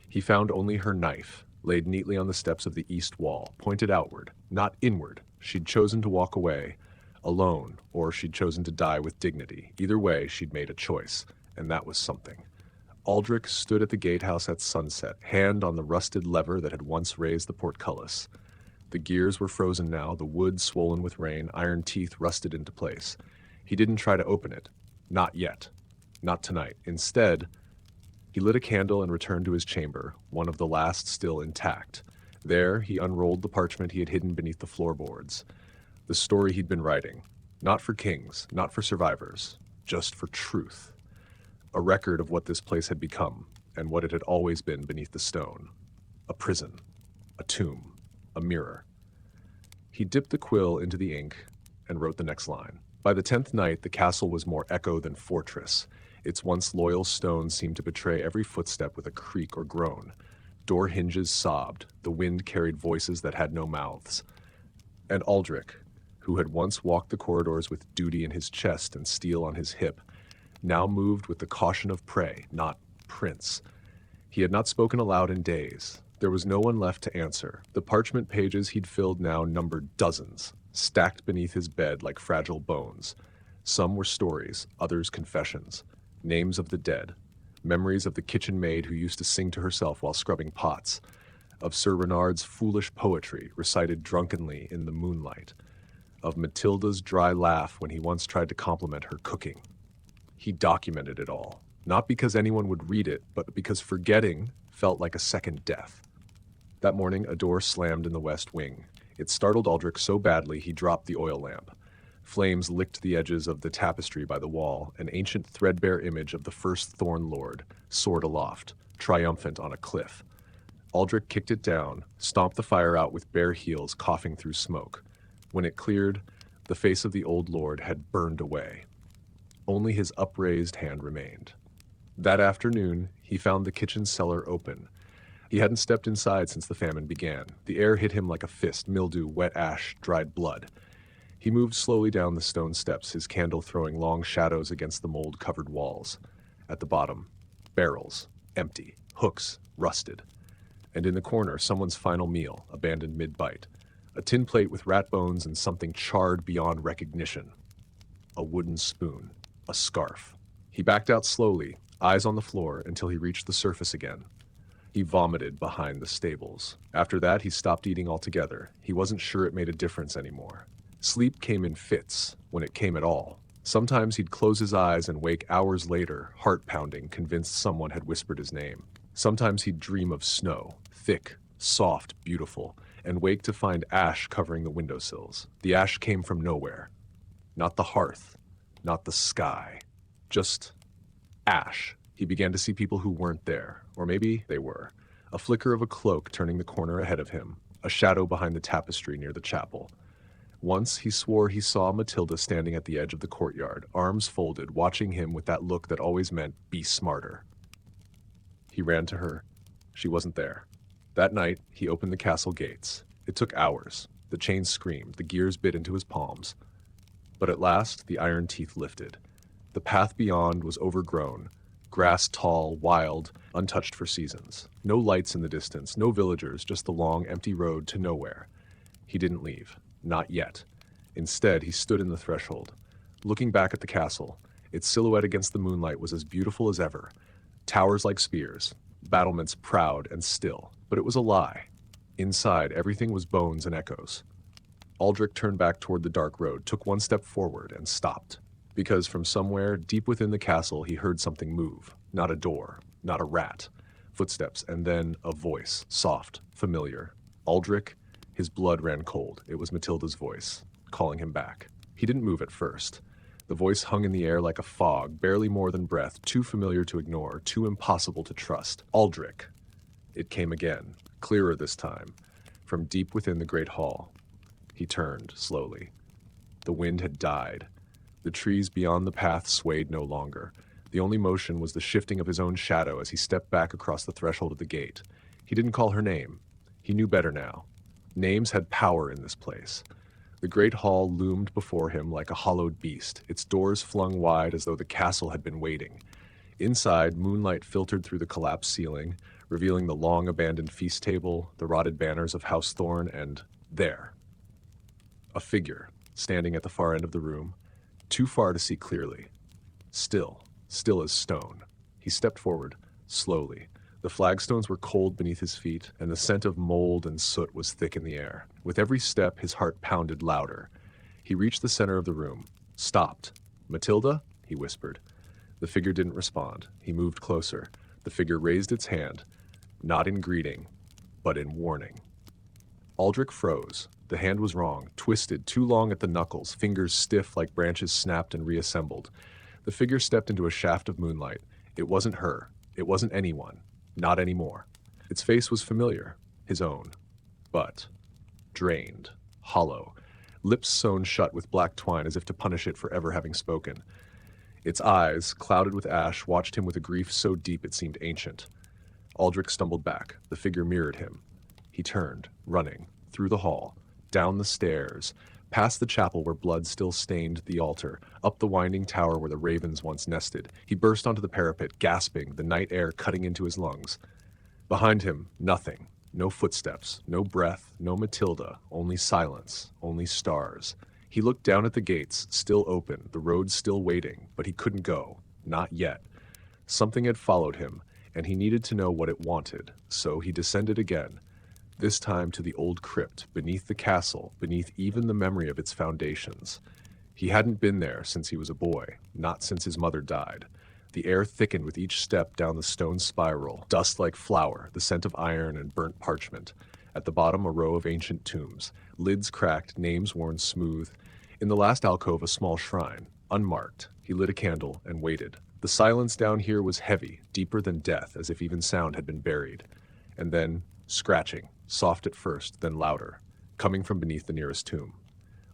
He found only her knife, laid neatly on the steps of the east wall, pointed outward, not inward. She'd chosen to walk away, alone, or she'd chosen to die with dignity. Either way, she'd made a choice, and that was something. Aldrich stood at the gatehouse at sunset, hand on the rusted lever that had once raised the portcullis. The gears were frozen now, the wood swollen with rain, iron teeth rusted into place. He didn't try to open it. Not yet. Not tonight. Instead, he lit a candle and returned to his chamber, one of the last still intact. There, he unrolled the parchment he had hidden beneath the floorboards. The story he'd been writing. Not for kings, not for survivors, just for truth. A record of what this place had become, and what it had always been beneath the stone. A prison. A tomb. A mirror. He dipped the quill into the ink and wrote the next line. By the 10th night, the castle was more echo than fortress. Its once loyal stones seemed to betray every footstep with a creak or groan. Door hinges sobbed. The wind carried voices that had no mouths. And Aldrich, who had once walked the corridors with duty in his chest and steel on his hip, now moved with the caution of prey, not prince. He had not spoken aloud in days. There was no one left to answer. The parchment pages he'd filled now numbered dozens, stacked beneath his bed like fragile bones. Some were stories, others confessions, names of the dead, memories of the kitchen maid who used to sing to herself while scrubbing pots, of Sir Renard's foolish poetry recited drunkenly in the moonlight, of Matilda's dry laugh when he once tried to compliment her cooking. He documented it all, not because anyone would read it, but because forgetting felt like a second death. That morning, a door slammed in the west wing. It startled Aldrich so badly he dropped the oil lamp. Flames licked the edges of the tapestry by the wall, an ancient threadbare image of the first Thorn Lord, sword aloft, triumphant on a cliff. Aldrich kicked it down, stomped the fire out with bare heels, coughing through smoke. When it cleared, the face of the old lord had burned away. Only his upraised hand remained. That afternoon, he found the kitchen cellar open. He hadn't stepped inside since the famine began. The air hit him like a fist, mildew, wet ash, dried blood. He moved slowly down the stone steps, his candle throwing long shadows against the mold-covered walls. At the bottom, barrels, empty, hooks, rusted. And in the corner, someone's final meal, abandoned mid-bite. A tin plate with rat bones and something charred beyond recognition. A wooden spoon. A scarf. He backed out slowly, eyes on the floor, until he reached the surface again. He vomited behind the stables. After that, he stopped eating altogether. He wasn't sure it made a difference anymore. Sleep came in fits, when it came at all. Sometimes he'd close his eyes and wake hours later, heart pounding, convinced someone had whispered his name. Sometimes he'd dream of snow, thick, soft, beautiful, and wake to find ash covering the windowsills. The ash came from nowhere. Not the hearth, not the sky, just ash. He began to see people who weren't there, or maybe they were. A flicker of a cloak turning the corner ahead of him, a shadow behind the tapestry near the chapel. Once he swore he saw Matilda standing at the edge of the courtyard, arms folded, watching him with that look that always meant, be smarter. He ran to her. She wasn't there. That night, he opened the castle gates. It took hours. The chains screamed, the gears bit into his palms. But at last, the iron teeth lifted. The path beyond was overgrown, grass tall, wild, untouched for seasons. No lights in the distance, no villagers, just the long, empty road to nowhere. He didn't leave. Not yet. Instead, he stood in the threshold, looking back at the castle. Its silhouette against the moonlight was as beautiful as ever. Towers like spears, battlements proud and still. But it was a lie. Inside, everything was bones and echoes. Aldrich turned back toward the dark road, took one step forward, and stopped. Because from somewhere, deep within the castle, he heard something move. Not a door, not a rat. Footsteps, and then a voice, soft, familiar. Aldrich, his blood ran cold. It was Matilda's voice, calling him back. He didn't move at first. The voice hung in the air like a fog, barely more than breath, too familiar to ignore, too impossible to trust. Aldrich. It came again, clearer this time, from deep within the great hall. He turned, slowly. The wind had died. The trees beyond the path swayed no longer. The only motion was the shifting of his own shadow as he stepped back across the threshold of the gate. He didn't call her name. He knew better now. Names had power in this place. The great hall loomed before him like a hollowed beast, its doors flung wide as though the castle had been waiting. Inside, moonlight filtered through the collapsed ceiling, revealing the long-abandoned feast table, the rotted banners of House Thorn, and there. A figure, standing at the far end of the room, too far to see clearly. Still as stone. He stepped forward, slowly. The flagstones were cold beneath his feet, and the scent of mold and soot was thick in the air. With every step, his heart pounded louder. He reached the center of the room, stopped. "Matilda?" he whispered. The figure didn't respond. He moved closer. The figure raised its hand, not in greeting, but in warning. Aldrich froze. The hand was wrong, twisted, too long at the knuckles, fingers stiff like branches snapped and reassembled. The figure stepped into a shaft of moonlight. It wasn't her. It wasn't anyone. Not anymore. Its face was familiar, his own, but drained, hollow, lips sewn shut with black twine as if to punish it for ever having spoken. Its eyes, clouded with ash, watched him with a grief so deep it seemed ancient. Aldrich stumbled back. The figure mirrored him. He turned, running, through the hall, down the stairs, past the chapel where blood still stained the altar, up the winding tower where the ravens once nested. He burst onto the parapet, gasping, the night air cutting into his lungs. Behind him, nothing. No footsteps, no breath, no Matilda, only silence, only stars. He looked down at the gates, still open, the road still waiting, but he couldn't go. Not yet. Something had followed him, and he needed to know what it wanted, so he descended again. This time to the old crypt, beneath the castle, beneath even the memory of its foundations. He hadn't been there since he was a boy, not since his mother died. The air thickened with each step down the stone spiral, dust like flour, the scent of iron and burnt parchment. At the bottom, a row of ancient tombs, lids cracked, names worn smooth. In the last alcove, a small shrine, unmarked. He lit a candle and waited. The silence down here was heavy, deeper than death, as if even sound had been buried. And then, scratching. Soft at first, then louder, coming from beneath the nearest tomb.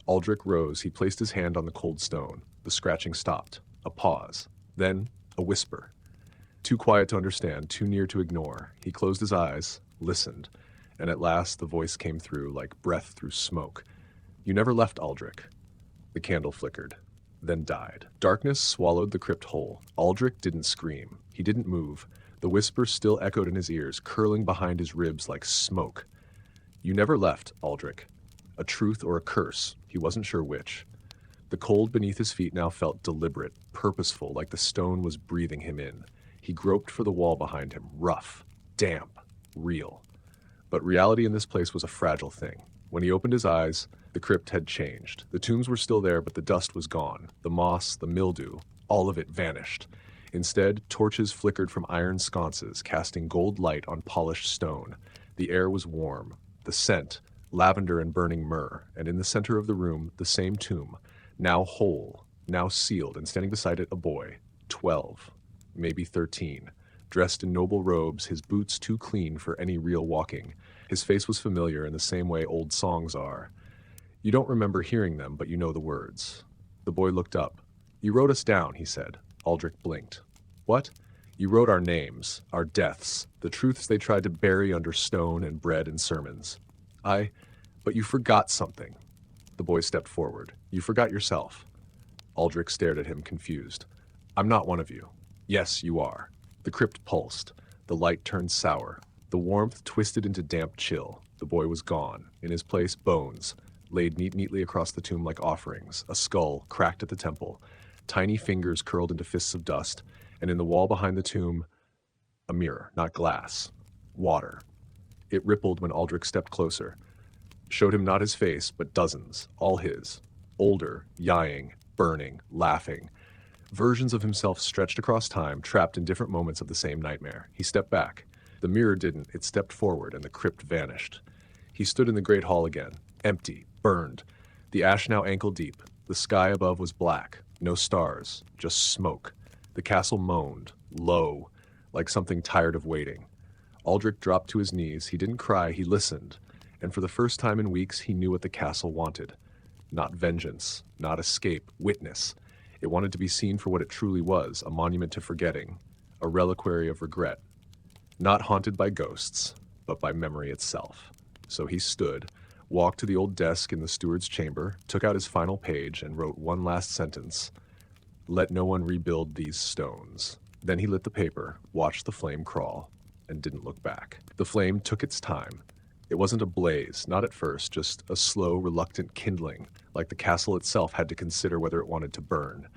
Aldrich rose. He placed his hand on the cold stone. The scratching stopped. A pause. Then, a whisper. Too quiet to understand, too near to ignore. He closed his eyes, listened, and at last the voice came through like breath through smoke. "You never left, Aldrich." The candle flickered, then died. Darkness swallowed the crypt whole. Aldrich didn't scream. He didn't move. The whisper still echoed in his ears, curling behind his ribs like smoke. "You never left, Aldrich." A truth or a curse, he wasn't sure which. The cold beneath his feet now felt deliberate, purposeful, like the stone was breathing him in. He groped for the wall behind him, rough, damp, real. But reality in this place was a fragile thing. When he opened his eyes, the crypt had changed. The tombs were still there, but the dust was gone. The moss, the mildew, all of it vanished. Instead, torches flickered from iron sconces, casting gold light on polished stone. The air was warm. The scent, lavender and burning myrrh, and in the center of the room, the same tomb, now whole, now sealed, and standing beside it a boy, 12, maybe 13, dressed in noble robes, his boots too clean for any real walking. His face was familiar in the same way old songs are. You don't remember hearing them, but you know the words. The boy looked up. "You wrote us down," he said. Aldrich blinked. "What?" "You wrote our names, our deaths, the truths they tried to bury under stone and bread and sermons." But you forgot something." The boy stepped forward. "You forgot yourself." Aldrich stared at him, confused. I'm not one of you. Yes, you are. The crypt pulsed. The light turned sour. The warmth twisted into damp chill. The boy was gone. In his place, bones, laid neatly across the tomb like offerings, a skull cracked at the temple, tiny fingers curled into fists of dust, and in the wall behind the tomb, a mirror, not glass, water. It rippled when Aldrich stepped closer, showed him not his face, but dozens, all his, older, yawing, burning, laughing, versions of himself stretched across time, trapped in different moments of the same nightmare. He stepped back. The mirror didn't, it stepped forward, and the crypt vanished. He stood in the great hall again, empty, burned, the ash now ankle deep. The sky above was black, no stars, just smoke. The castle moaned, low, like something tired of waiting. Aldrich dropped to his knees. He didn't cry, he listened, and for the first time in weeks he knew what the castle wanted. Not vengeance, not escape, witness. It wanted to be seen for what it truly was, a monument to forgetting, a reliquary of regret. Not haunted by ghosts, but by memory itself. So he stood, walked to the old desk in the steward's chamber, took out his final page, and wrote one last sentence. Let no one rebuild these stones. Then he lit the paper, watched the flame crawl, and didn't look back. The flame took its time. It wasn't a blaze, not at first, just a slow, reluctant kindling, like the castle itself had to consider whether it wanted to burn.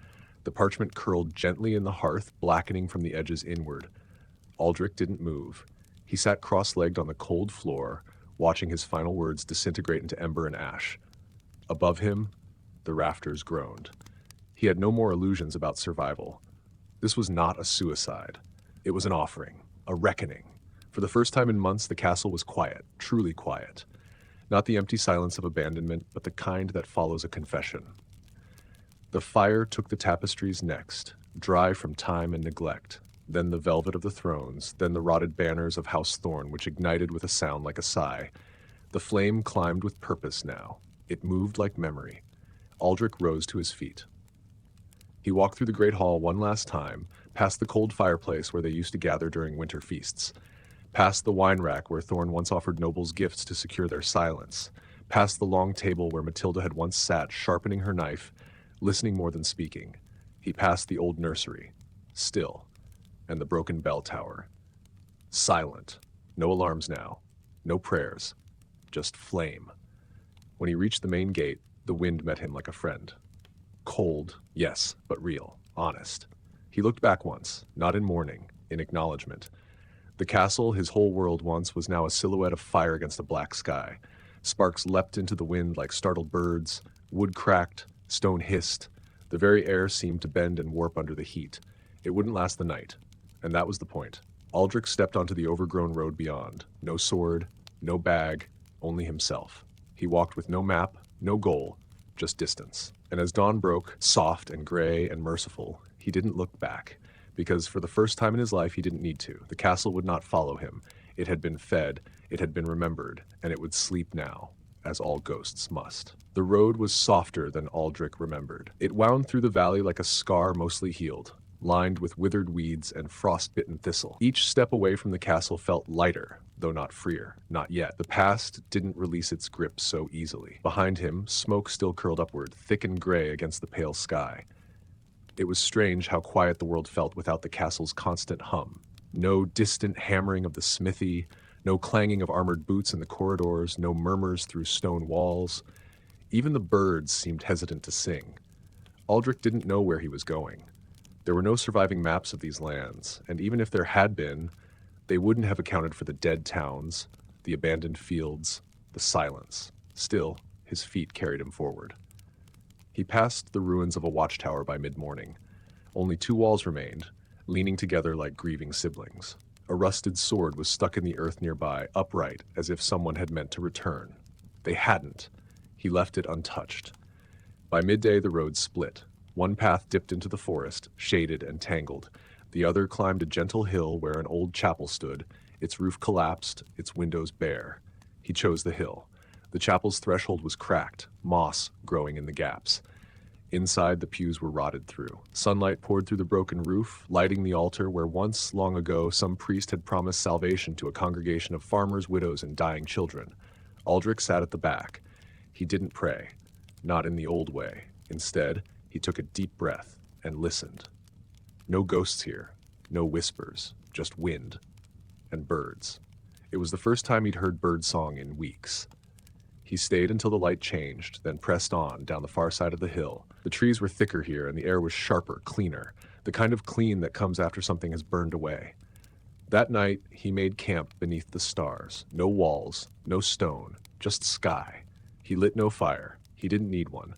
The parchment curled gently in the hearth, blackening from the edges inward. Aldrich didn't move. He sat cross-legged on the cold floor, watching his final words disintegrate into ember and ash. Above him, the rafters groaned. He had no more illusions about survival. This was not a suicide. It was an offering, a reckoning. For the first time in months, the castle was quiet, truly quiet. Not the empty silence of abandonment, but the kind that follows a confession. The fire took the tapestries next, dry from time and neglect, then the velvet of the thrones, then the rotted banners of House Thorn, which ignited with a sound like a sigh. The flame climbed with purpose now. It moved like memory. Aldrich rose to his feet. He walked through the great hall one last time, past the cold fireplace where they used to gather during winter feasts, past the wine rack where Thorn once offered nobles gifts to secure their silence, past the long table where Matilda had once sat, sharpening her knife, listening more than speaking. He passed the old nursery, still, and the broken bell tower. Silent. No alarms now. No prayers. Just flame. When he reached the main gate, the wind met him like a friend. Cold, yes, but real, honest. He looked back once, not in mourning, in acknowledgement. The castle, his whole world once, was now a silhouette of fire against a black sky. Sparks leapt into the wind like startled birds. Wood cracked, stone hissed. The very air seemed to bend and warp under the heat. It wouldn't last the night, and that was the point. Aldrich stepped onto the overgrown road beyond. No sword, no bag, only himself. He walked with no map, no goal, just distance. And as dawn broke, soft and gray and merciful, he didn't look back. Because for the first time in his life, he didn't need to. The castle would not follow him. It had been fed, it had been remembered, and it would sleep now, as all ghosts must. The road was softer than Aldrich remembered. It wound through the valley like a scar mostly healed, lined with withered weeds and frost-bitten thistle. Each step away from the castle felt lighter, though not freer. Not yet. The past didn't release its grip so easily. Behind him, smoke still curled upward, thick and gray against the pale sky. It was strange how quiet the world felt without the castle's constant hum. No distant hammering of the smithy, no clanging of armored boots in the corridors, no murmurs through stone walls. Even the birds seemed hesitant to sing. Aldrich didn't know where he was going. There were no surviving maps of these lands, and even if there had been, they wouldn't have accounted for the dead towns, the abandoned fields, the silence. Still, his feet carried him forward. He passed the ruins of a watchtower by mid-morning. Only 2 walls remained, leaning together like grieving siblings. A rusted sword was stuck in the earth nearby, upright, as if someone had meant to return. They hadn't. He left it untouched. By midday, the road split. One path dipped into the forest, shaded and tangled. The other climbed a gentle hill where an old chapel stood, its roof collapsed, its windows bare. He chose the hill. The chapel's threshold was cracked, moss growing in the gaps. Inside, the pews were rotted through. Sunlight poured through the broken roof, lighting the altar where once, long ago, some priest had promised salvation to a congregation of farmers, widows, and dying children. Aldrich sat at the back. He didn't pray, not in the old way. Instead, he took a deep breath and listened. No ghosts here, no whispers, just wind and birds. It was the first time he'd heard bird song in weeks. He stayed until the light changed, then pressed on down the far side of the hill. The trees were thicker here, and the air was sharper, cleaner, the kind of clean that comes after something has burned away. That night, he made camp beneath the stars. No walls, no stone, just sky. He lit no fire. He didn't need one.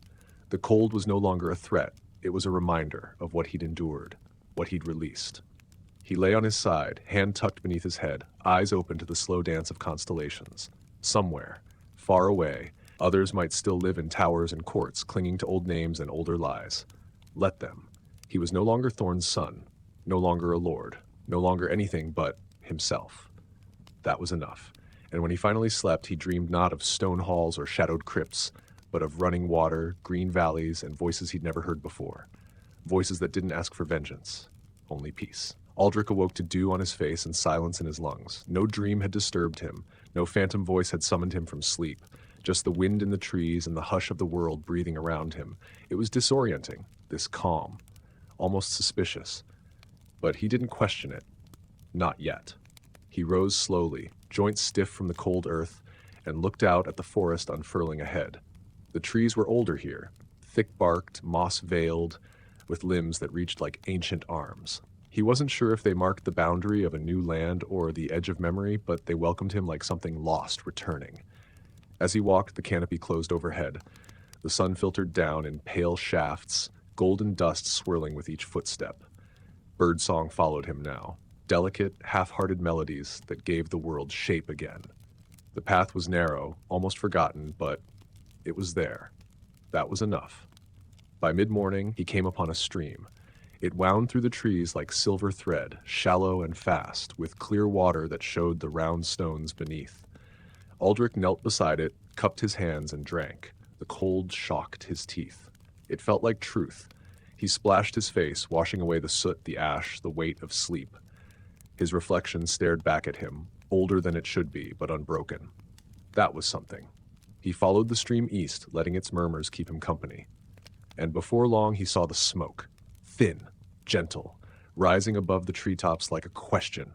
The cold was no longer a threat. It was a reminder of what he'd endured, what he'd released. He lay on his side, hand tucked beneath his head, eyes open to the slow dance of constellations. Somewhere, far away, others might still live in towers and courts, clinging to old names and older lies. Let them. He was no longer Thorn's son, no longer a lord, no longer anything but himself. That was enough. And when he finally slept, he dreamed not of stone halls or shadowed crypts, but of running water, green valleys, and voices he'd never heard before. Voices that didn't ask for vengeance, only peace. Aldrich awoke to dew on his face and silence in his lungs. No dream had disturbed him. No phantom voice had summoned him from sleep. Just the wind in the trees and the hush of the world breathing around him. It was disorienting, this calm, almost suspicious. But he didn't question it. Not yet. He rose slowly, joints stiff from the cold earth, and looked out at the forest unfurling ahead. The trees were older here, thick-barked, moss-veiled, with limbs that reached like ancient arms. He wasn't sure if they marked the boundary of a new land or the edge of memory, but they welcomed him like something lost returning. As he walked, the canopy closed overhead. The sun filtered down in pale shafts, golden dust swirling with each footstep. Birdsong followed him now, delicate, half-hearted melodies that gave the world shape again. The path was narrow, almost forgotten, but it was there. That was enough. By mid-morning, he came upon a stream. It wound through the trees like silver thread, shallow and fast, with clear water that showed the round stones beneath. Aldrich knelt beside it, cupped his hands, and drank. The cold shocked his teeth. It felt like truth. He splashed his face, washing away the soot, the ash, the weight of sleep. His reflection stared back at him, older than it should be, but unbroken. That was something. He followed the stream east, letting its murmurs keep him company. And before long he saw the smoke. Thin, gentle, rising above the treetops like a question.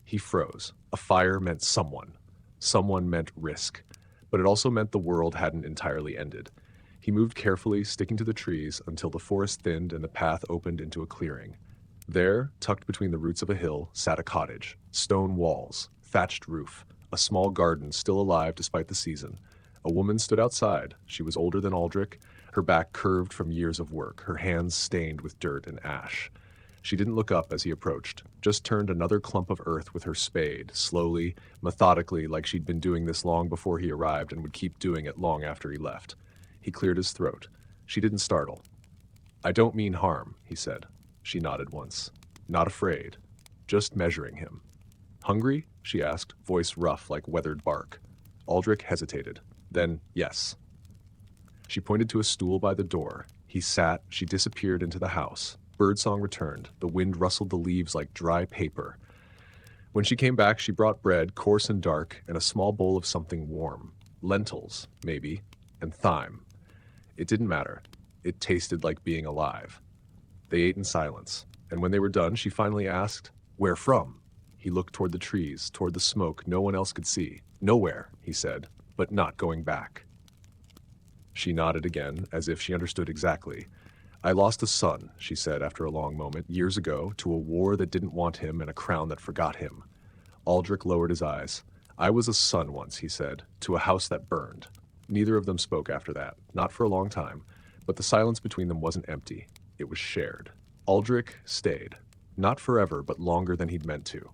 He froze. A fire meant someone. Someone meant risk. But it also meant the world hadn't entirely ended. He moved carefully, sticking to the trees, until the forest thinned and the path opened into a clearing. There, tucked between the roots of a hill, sat a cottage. Stone walls, thatched roof, a small garden still alive despite the season. A woman stood outside. She was older than Aldrich, her back curved from years of work, her hands stained with dirt and ash. She didn't look up as he approached, just turned another clump of earth with her spade, slowly, methodically, like she'd been doing this long before he arrived and would keep doing it long after he left. He cleared his throat. She didn't startle. "I don't mean harm," he said. She nodded once. Not afraid, just measuring him. "Hungry?" she asked, voice rough like weathered bark. Aldrich hesitated. Then, yes. She pointed to a stool by the door. He sat, she disappeared into the house. Birdsong returned. The wind rustled the leaves like dry paper. When she came back, she brought bread, coarse and dark, and a small bowl of something warm. Lentils, maybe, and thyme. It didn't matter. It tasted like being alive. They ate in silence, and when they were done, she finally asked, "Where from?" He looked toward the trees, toward the smoke no one else could see. "Nowhere," he said, "but not going back." She nodded again, as if she understood exactly. "I lost a son," she said after a long moment, "years ago, to a war that didn't want him and a crown that forgot him." Aldrich lowered his eyes. "I was a son once," he said, "to a house that burned." Neither of them spoke after that, not for a long time, but the silence between them wasn't empty. It was shared. Aldrich stayed. Not forever, but longer than he'd meant to.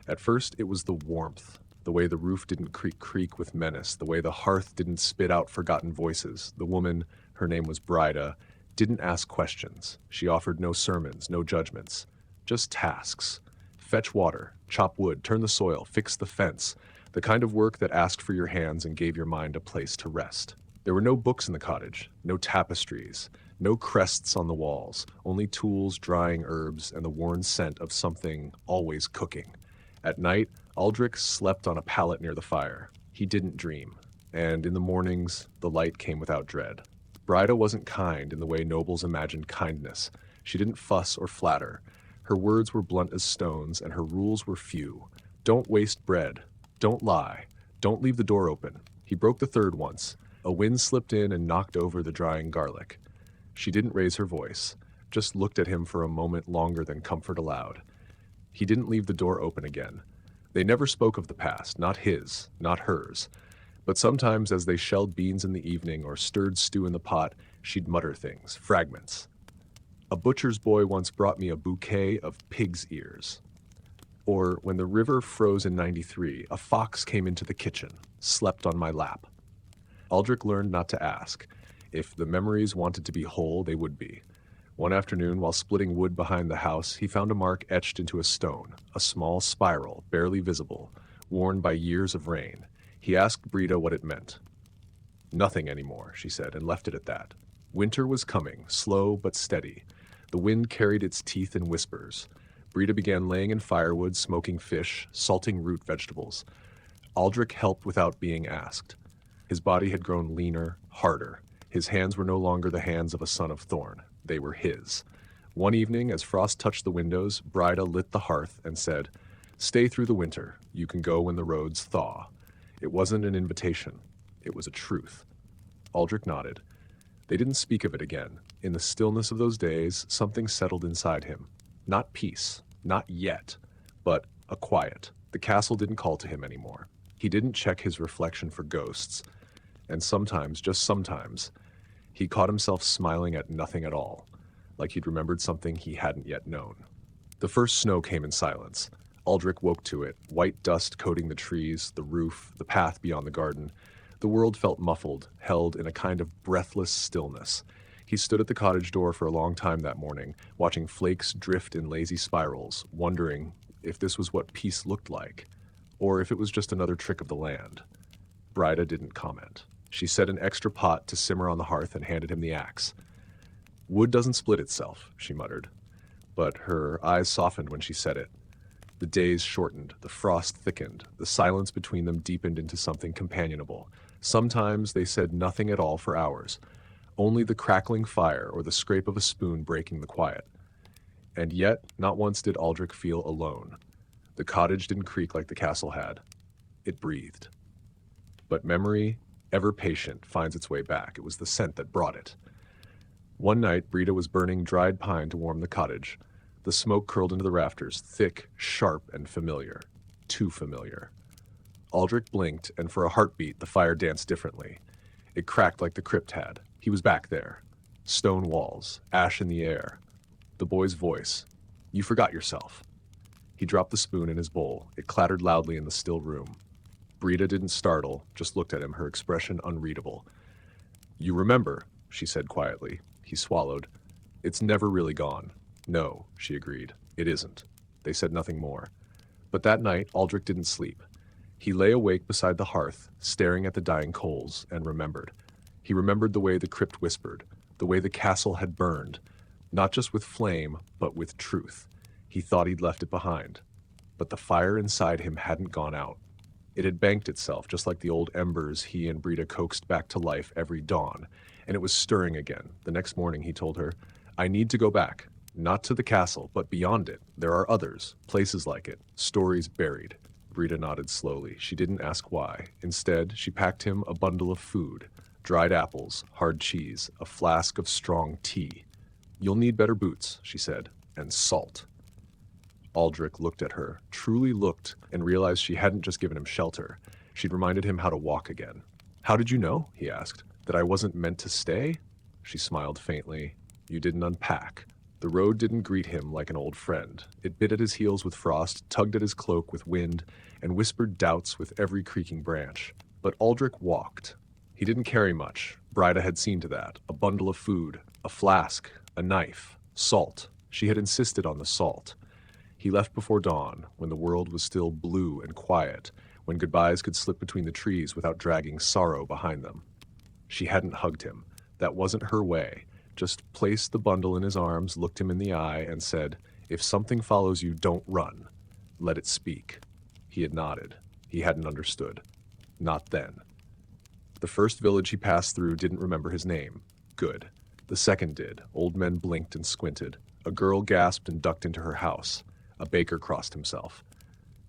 At first, it was the warmth. The way the roof didn't creak with menace, the way the hearth didn't spit out forgotten voices. The woman, her name was Bryda, didn't ask questions. She offered no sermons, no judgments. Just tasks. Fetch water, chop wood, turn the soil, fix the fence. The kind of work that asked for your hands and gave your mind a place to rest. There were no books in the cottage, no tapestries, no crests on the walls, only tools, drying herbs, and the worn scent of something always cooking. At night, Aldrich slept on a pallet near the fire. He didn't dream. And in the mornings, the light came without dread. Bryda wasn't kind in the way nobles imagined kindness. She didn't fuss or flatter. Her words were blunt as stones, and her rules were few. Don't waste bread. Don't lie. Don't leave the door open. He broke the third once. A wind slipped in and knocked over the drying garlic. She didn't raise her voice, just looked at him for a moment longer than comfort allowed. He didn't leave the door open again. They never spoke of the past, not his, not hers. But sometimes as they shelled beans in the evening or stirred stew in the pot, she'd mutter things, fragments. A butcher's boy once brought me a bouquet of pig's ears. Or when the river froze in '93, a fox came into the kitchen, slept on my lap. Aldrich learned not to ask. If the memories wanted to be whole, they would be. One afternoon, while splitting wood behind the house, he found a mark etched into a stone, a small spiral, barely visible, worn by years of rain. He asked Brita what it meant. Nothing anymore, she said, and left it at that. Winter was coming, slow but steady. The wind carried its teeth in whispers. Brita began laying in firewood, smoking fish, salting root vegetables. Aldrich helped without being asked. His body had grown leaner, harder. His hands were no longer the hands of a son of thorn. They were his. One evening, as frost touched the windows, Brida lit the hearth and said, "Stay through the winter. You can go when the roads thaw." It wasn't an invitation. It was a truth. Aldrich nodded. They didn't speak of it again. In the stillness of those days, something settled inside him. Not peace, not yet, but a quiet. The castle didn't call to him anymore. He didn't check his reflection for ghosts. And sometimes, just sometimes, he caught himself smiling at nothing at all, like he'd remembered something he hadn't yet known. The first snow came in silence. Aldrich woke to it, white dust coating the trees, the roof, the path beyond the garden. The world felt muffled, held in a kind of breathless stillness. He stood at the cottage door for a long time that morning, watching flakes drift in lazy spirals, wondering if this was what peace looked like, or if it was just another trick of the land. Brida didn't comment. She set an extra pot to simmer on the hearth and handed him the axe. "Wood doesn't split itself," she muttered, but her eyes softened when she said it. The days shortened, the frost thickened, the silence between them deepened into something companionable. Sometimes they said nothing at all for hours, only the crackling fire or the scrape of a spoon breaking the quiet. And yet, not once did Aldrich feel alone. The cottage didn't creak like the castle had. It breathed. But memory, ever patient, finds its way back. It was the scent that brought it. One night, Brita was burning dried pine to warm the cottage. The smoke curled into the rafters, thick, sharp, and familiar. Too familiar. Aldrich blinked, and for a heartbeat, the fire danced differently. It cracked like the crypt had. He was back there. Stone walls, ash in the air. The boy's voice. "You forgot yourself." He dropped the spoon in his bowl. It clattered loudly in the still room. Brita didn't startle, just looked at him, her expression unreadable. "You remember," she said quietly. He swallowed. "It's never really gone." "No," she agreed. "It isn't." They said nothing more. But that night, Aldrich didn't sleep. He lay awake beside the hearth, staring at the dying coals, and remembered. He remembered the way the crypt whispered, the way the castle had burned, not just with flame, but with truth. He thought he'd left it behind. But the fire inside him hadn't gone out. It had banked itself, just like the old embers he and Brita coaxed back to life every dawn, and it was stirring again. The next morning, he told her, "I need to go back. Not to the castle, but beyond it. There are others, places like it, stories buried." Brita nodded slowly. She didn't ask why. Instead, she packed him a bundle of food, dried apples, hard cheese, a flask of strong tea. "You'll need better boots," she said, "and salt." Aldrich looked at her, truly looked, and realized she hadn't just given him shelter. She'd reminded him how to walk again. "How did you know?" he asked. "That I wasn't meant to stay?" She smiled faintly. "You didn't unpack." The road didn't greet him like an old friend. It bit at his heels with frost, tugged at his cloak with wind, and whispered doubts with every creaking branch. But Aldrich walked. He didn't carry much. Brida had seen to that. A bundle of food, a flask, a knife, salt. She had insisted on the salt. He left before dawn, when the world was still blue and quiet, when goodbyes could slip between the trees without dragging sorrow behind them. She hadn't hugged him. That wasn't her way. Just placed the bundle in his arms, looked him in the eye, and said, "If something follows you, don't run. Let it speak." He had nodded. He hadn't understood. Not then. The first village he passed through didn't remember his name. Good. The second did. Old men blinked and squinted. A girl gasped and ducked into her house. A baker crossed himself.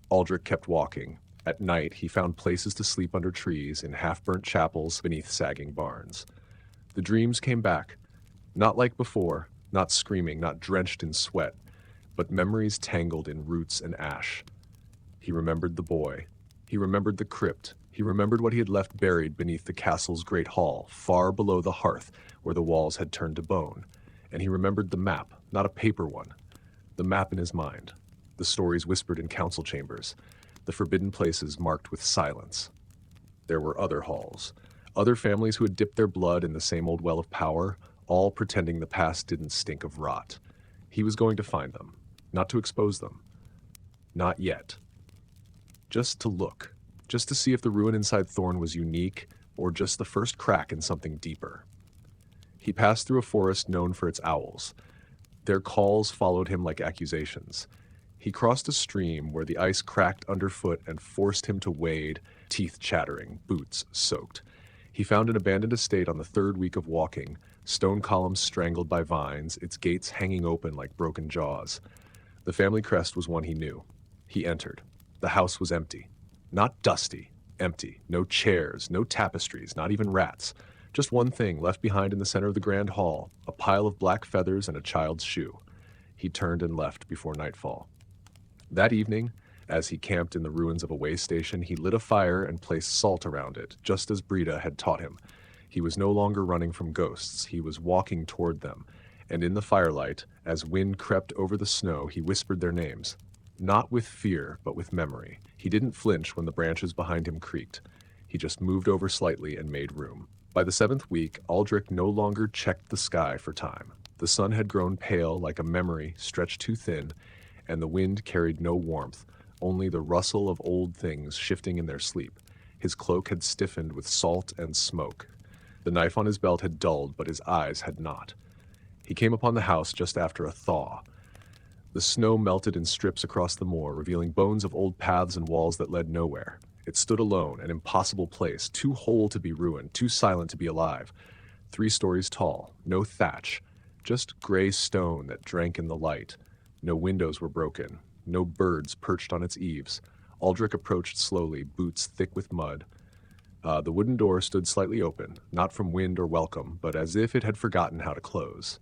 Aldrich kept walking. At night, he found places to sleep under trees, in half-burnt chapels beneath sagging barns. The dreams came back. Not like before, not screaming, not drenched in sweat, but memories tangled in roots and ash. He remembered the boy. He remembered the crypt. He remembered what he had left buried beneath the castle's great hall, far below the hearth where the walls had turned to bone. And he remembered the map, not a paper one. The map in his mind. The stories whispered in council chambers. The forbidden places marked with silence. There were other halls. Other families who had dipped their blood in the same old well of power, all pretending the past didn't stink of rot. He was going to find them, not to expose them. Not yet. Just to look. Just to see if the ruin inside Thorn was unique, or just the first crack in something deeper. He passed through a forest known for its owls. Their calls followed him like accusations. He crossed a stream where the ice cracked underfoot and forced him to wade, teeth chattering, boots soaked. He found an abandoned estate on the third week of walking, stone columns strangled by vines, its gates hanging open like broken jaws. The family crest was one he knew. He entered. The house was empty. Not dusty, empty. No chairs, no tapestries, not even rats. Just one thing left behind in the center of the grand hall, a pile of black feathers and a child's shoe. He turned and left before nightfall. That evening, as he camped in the ruins of a way station, he lit a fire and placed salt around it, just as Brita had taught him. He was no longer running from ghosts, he was walking toward them, and in the firelight, as wind crept over the snow, he whispered their names. Not with fear, but with memory. He didn't flinch when the branches behind him creaked. He just moved over slightly and made room. By the 7th week, Aldrich no longer checked the sky for time. The sun had grown pale like a memory stretched too thin, and the wind carried no warmth, only the rustle of old things shifting in their sleep. His cloak had stiffened with salt and smoke. The knife on his belt had dulled, but his eyes had not. He came upon the house just after a thaw. The snow melted in strips across the moor, revealing bones of old paths and walls that led nowhere. It stood alone, an impossible place, too whole to be ruined, too silent to be alive. 3 stories tall, no thatch, just gray stone that drank in the light. No windows were broken, no birds perched on its eaves. Aldrich approached slowly, boots thick with mud. The wooden door stood slightly open, not from wind or welcome, but as if it had forgotten how to close.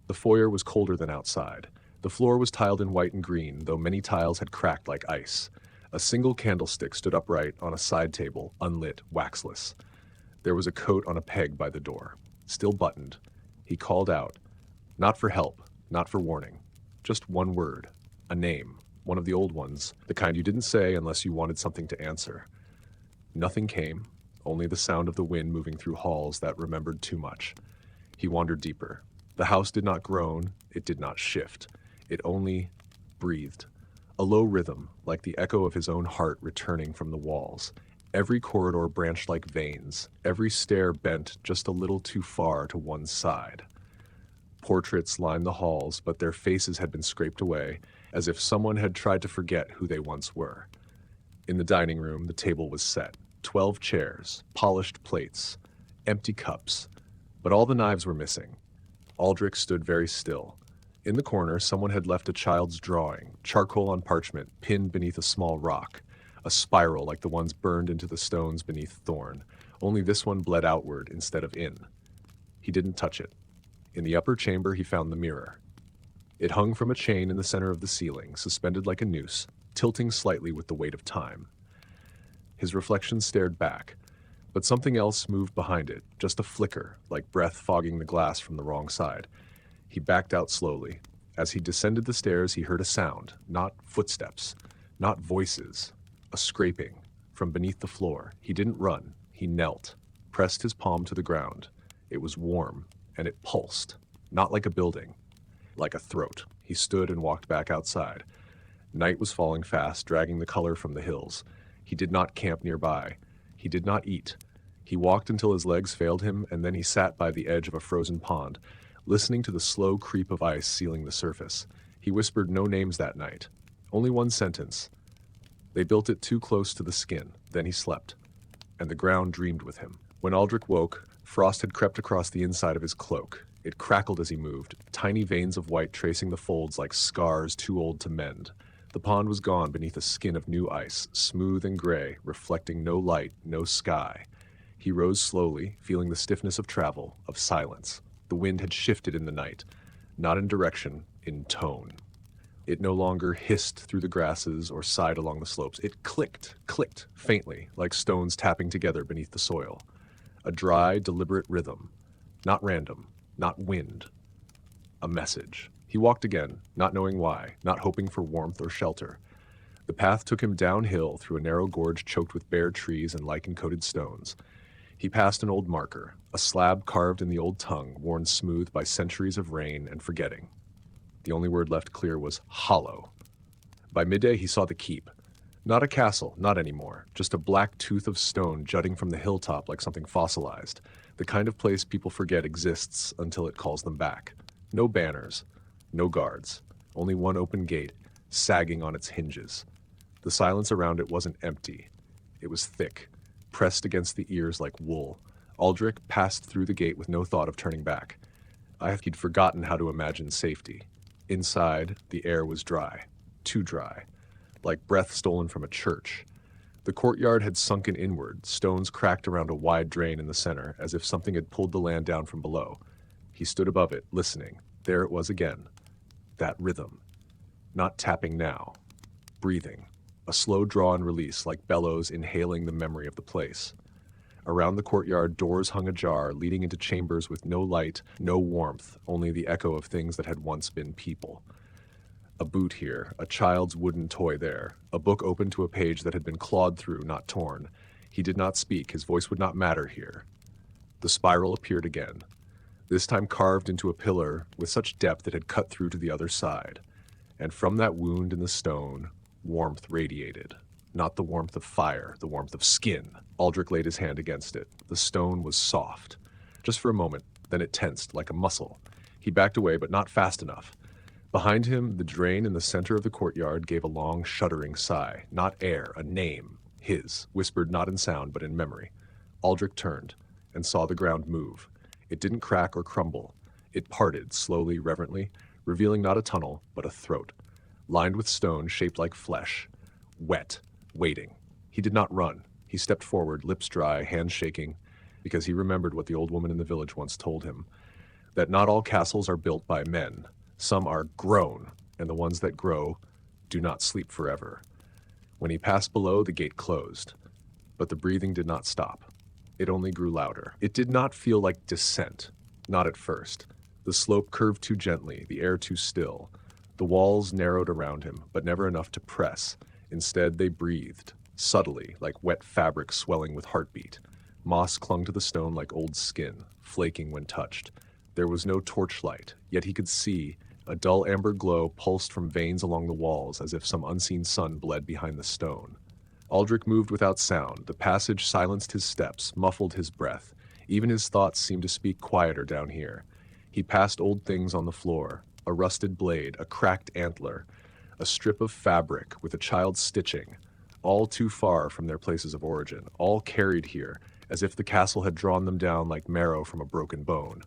The foyer was colder than outside. The floor was tiled in white and green, though many tiles had cracked like ice. A single candlestick stood upright on a side table, unlit, waxless. There was a coat on a peg by the door, still buttoned. He called out, not for help, not for warning. Just one word, a name, one of the old ones, the kind you didn't say unless you wanted something to answer. Nothing came, only the sound of the wind moving through halls that remembered too much. He wandered deeper. The house did not groan, it did not shift. It only breathed. A low rhythm, like the echo of his own heart returning from the walls. Every corridor branched like veins, every stair bent just a little too far to one side. Portraits lined the halls, but their faces had been scraped away, as if someone had tried to forget who they once were. In the dining room, the table was set. 12 chairs, polished plates, empty cups, but all the knives were missing. Aldrich stood very still. In the corner, someone had left a child's drawing, charcoal on parchment, pinned beneath a small rock, a spiral like the ones burned into the stones beneath Thorn, only this one bled outward instead of in. He didn't touch it. In the upper chamber, he found the mirror. It hung from a chain in the center of the ceiling, suspended like a noose, tilting slightly with the weight of time. His reflection stared back, but something else moved behind it, just a flicker, like breath fogging the glass from the wrong side. He backed out slowly. As he descended the stairs, he heard a sound, not footsteps, not voices, a scraping from beneath the floor. He didn't run. He knelt, pressed his palm to the ground. It was warm, and it pulsed, not like a building, like a throat. He stood and walked back outside. Night was falling fast, dragging the color from the hills. He did not camp nearby. He did not eat. He walked until his legs failed him, and then he sat by the edge of a frozen pond, listening to the slow creep of ice sealing the surface. He whispered no names that night, only one sentence. They built it too close to the skin. Then he slept, and the ground dreamed with him. When Aldrich woke, frost had crept across the inside of his cloak. It crackled as he moved, tiny veins of white tracing the folds like scars too old to mend. The pond was gone beneath a skin of new ice, smooth and gray, reflecting no light, no sky. He rose slowly, feeling the stiffness of travel, of silence. The wind had shifted in the night, not in direction, in tone. It no longer hissed through the grasses or sighed along the slopes. It clicked, faintly, like stones tapping together beneath the soil. A dry, deliberate rhythm. Not random, not wind. A message. He walked again, not knowing why, not hoping for warmth or shelter. The path took him downhill through a narrow gorge choked with bare trees and lichen-coated stones. He passed an old marker, a slab carved in the old tongue, worn smooth by centuries of rain and forgetting. The only word left clear was hollow. By midday he saw the keep. Not a castle, not anymore, just a black tooth of stone jutting from the hilltop like something fossilized, the kind of place people forget exists until it calls them back. No banners, no guards, only one open gate, sagging on its hinges. The silence around it wasn't empty. It was thick, pressed against the ears like wool. Aldrich passed through the gate with no thought of turning back. He'd forgotten how to imagine safety. Inside, the air was dry, too dry, like breath stolen from a church. The courtyard had sunken inward, stones cracked around a wide drain in the center, as if something had pulled the land down from below. He stood above it, listening. There it was again. That rhythm. Not tapping now. Breathing. A slow draw and release, like bellows inhaling the memory of the place. Around the courtyard, doors hung ajar, leading into chambers with no light, no warmth, only the echo of things that had once been people. A boot here, a child's wooden toy there, a book open to a page that had been clawed through, not torn. He did not speak, his voice would not matter here. The spiral appeared again, this time carved into a pillar with such depth it had cut through to the other side. And from that wound in the stone, warmth radiated. Not the warmth of fire, the warmth of skin. Aldrich laid his hand against it. The stone was soft. Just for a moment, then it tensed like a muscle. He backed away, but not fast enough. Behind him, the drain in the center of the courtyard gave a long, shuddering sigh. Not air, a name. His, whispered not in sound, but in memory. Aldrich turned and saw the ground move. It didn't crack or crumble. It parted, slowly, reverently, revealing not a tunnel, but a throat. Lined with stone, shaped like flesh. Wet. Waiting. He did not run. He stepped forward, lips dry, hands shaking, because he remembered what the old woman in the village once told him, that not all castles are built by men. Some are grown, and the ones that grow do not sleep forever. When he passed below, the gate closed, but the breathing did not stop. It only grew louder. It did not feel like descent, not at first. The slope curved too gently, the air too still. The walls narrowed around him, but never enough to press. Instead, they breathed, subtly, like wet fabric swelling with heartbeat. Moss clung to the stone like old skin, flaking when touched. There was no torchlight, yet he could see. A dull amber glow pulsed from veins along the walls, as if some unseen sun bled behind the stone. Aldrich moved without sound. The passage silenced his steps, muffled his breath. Even his thoughts seemed to speak quieter down here. He passed old things on the floor, a rusted blade, a cracked antler, a strip of fabric with a child's stitching, all too far from their places of origin, all carried here, as if the castle had drawn them down like marrow from a broken bone.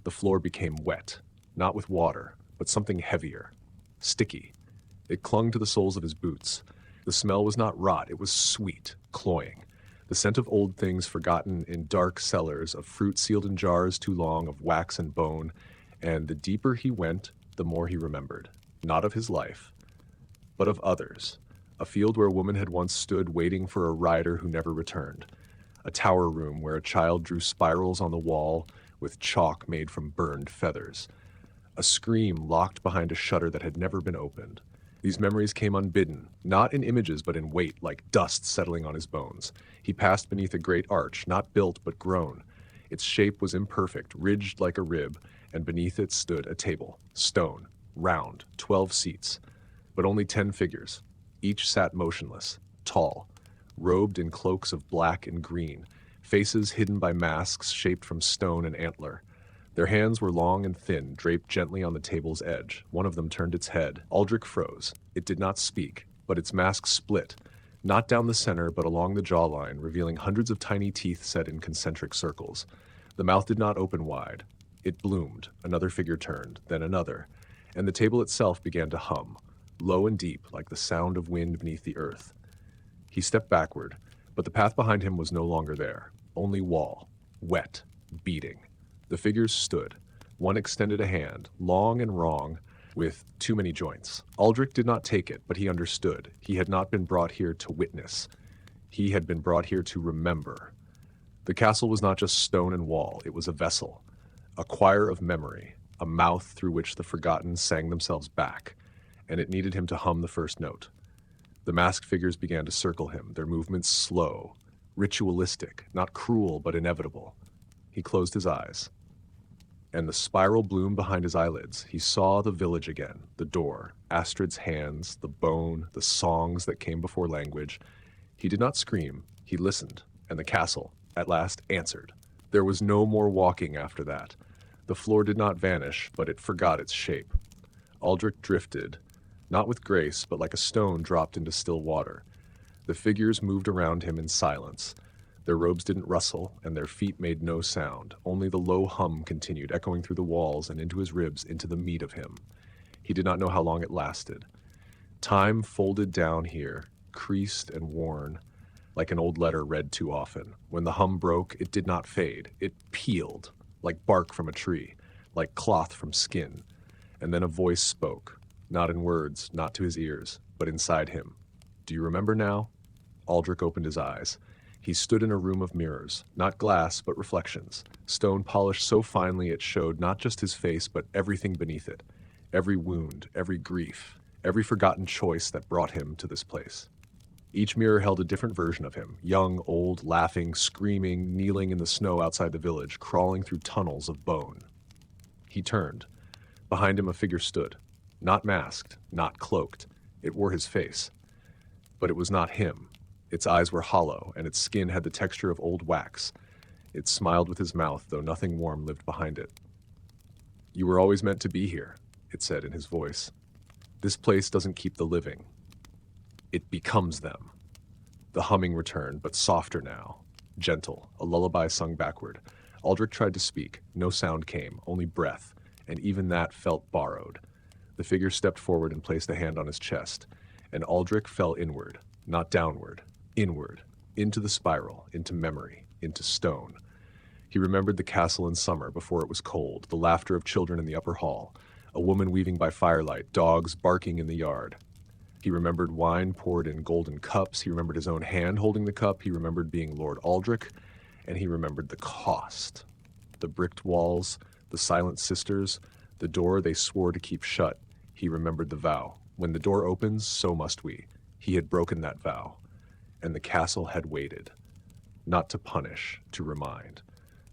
The floor became wet, not with water, but something heavier, sticky. It clung to the soles of his boots. The smell was not rot, it was sweet, cloying. The scent of old things forgotten in dark cellars, of fruit sealed in jars too long, of wax and bone. And the deeper he went, the more he remembered. Not of his life, but of others. A field where a woman had once stood waiting for a rider who never returned. A tower room where a child drew spirals on the wall with chalk made from burned feathers. A scream locked behind a shutter that had never been opened. These memories came unbidden, not in images but in weight, like dust settling on his bones. He passed beneath a great arch, not built but grown. Its shape was imperfect, ridged like a rib, and beneath it stood a table, stone, round, 12 seats, but only 10 figures. Each sat motionless, tall, robed in cloaks of black and green, faces hidden by masks shaped from stone and antler. Their hands were long and thin, draped gently on the table's edge. One of them turned its head. Aldrich froze. It did not speak, but its mask split, not down the center, but along the jawline, revealing hundreds of tiny teeth set in concentric circles. The mouth did not open wide. It bloomed, another figure turned, then another, and the table itself began to hum, low and deep like the sound of wind beneath the earth. He stepped backward, but the path behind him was no longer there, only wall, wet, beating. The figures stood. One extended a hand, long and wrong, with too many joints. Aldrich did not take it, but he understood. He had not been brought here to witness. He had been brought here to remember. The castle was not just stone and wall, it was a vessel, a choir of memory, a mouth through which the forgotten sang themselves back, and it needed him to hum the first note. The masked figures began to circle him, their movements slow, ritualistic, not cruel but inevitable. He closed his eyes, and the spiral bloomed behind his eyelids. He saw the village again, the door, Astrid's hands, the bone, the songs that came before language. He did not scream, he listened, and the castle, at last, answered. There was no more walking after that. The floor did not vanish, but it forgot its shape. Aldrich drifted, not with grace, but like a stone dropped into still water. The figures moved around him in silence. Their robes didn't rustle, and their feet made no sound. Only the low hum continued, echoing through the walls and into his ribs, into the meat of him. He did not know how long it lasted. Time folded down here, creased and worn, like an old letter read too often. When the hum broke, it did not fade. It peeled, like bark from a tree, like cloth from skin. And then a voice spoke. Not in words, not to his ears, but inside him. Do you remember now? Aldrich opened his eyes. He stood in a room of mirrors, not glass, but reflections, stone polished so finely it showed not just his face, but everything beneath it, every wound, every grief, every forgotten choice that brought him to this place. Each mirror held a different version of him, young, old, laughing, screaming, kneeling in the snow outside the village, crawling through tunnels of bone. He turned. Behind him a figure stood. Not masked, not cloaked. It wore his face. But it was not him. Its eyes were hollow, and its skin had the texture of old wax. It smiled with his mouth, though nothing warm lived behind it. You were always meant to be here, it said in his voice. This place doesn't keep the living. It becomes them. The humming returned, but softer now. Gentle, a lullaby sung backward. Aldrich tried to speak. No sound came, only breath, and even that felt borrowed. The figure stepped forward and placed a hand on his chest, and Aldrich fell inward, not downward, inward, into the spiral, into memory, into stone. He remembered the castle in summer before it was cold, the laughter of children in the upper hall, a woman weaving by firelight, dogs barking in the yard. He remembered wine poured in golden cups, he remembered his own hand holding the cup, he remembered being Lord Aldrich, and he remembered the cost. The bricked walls, the silent sisters, the door they swore to keep shut. He remembered the vow. When the door opens, so must we. He had broken that vow, and the castle had waited. Not to punish, to remind.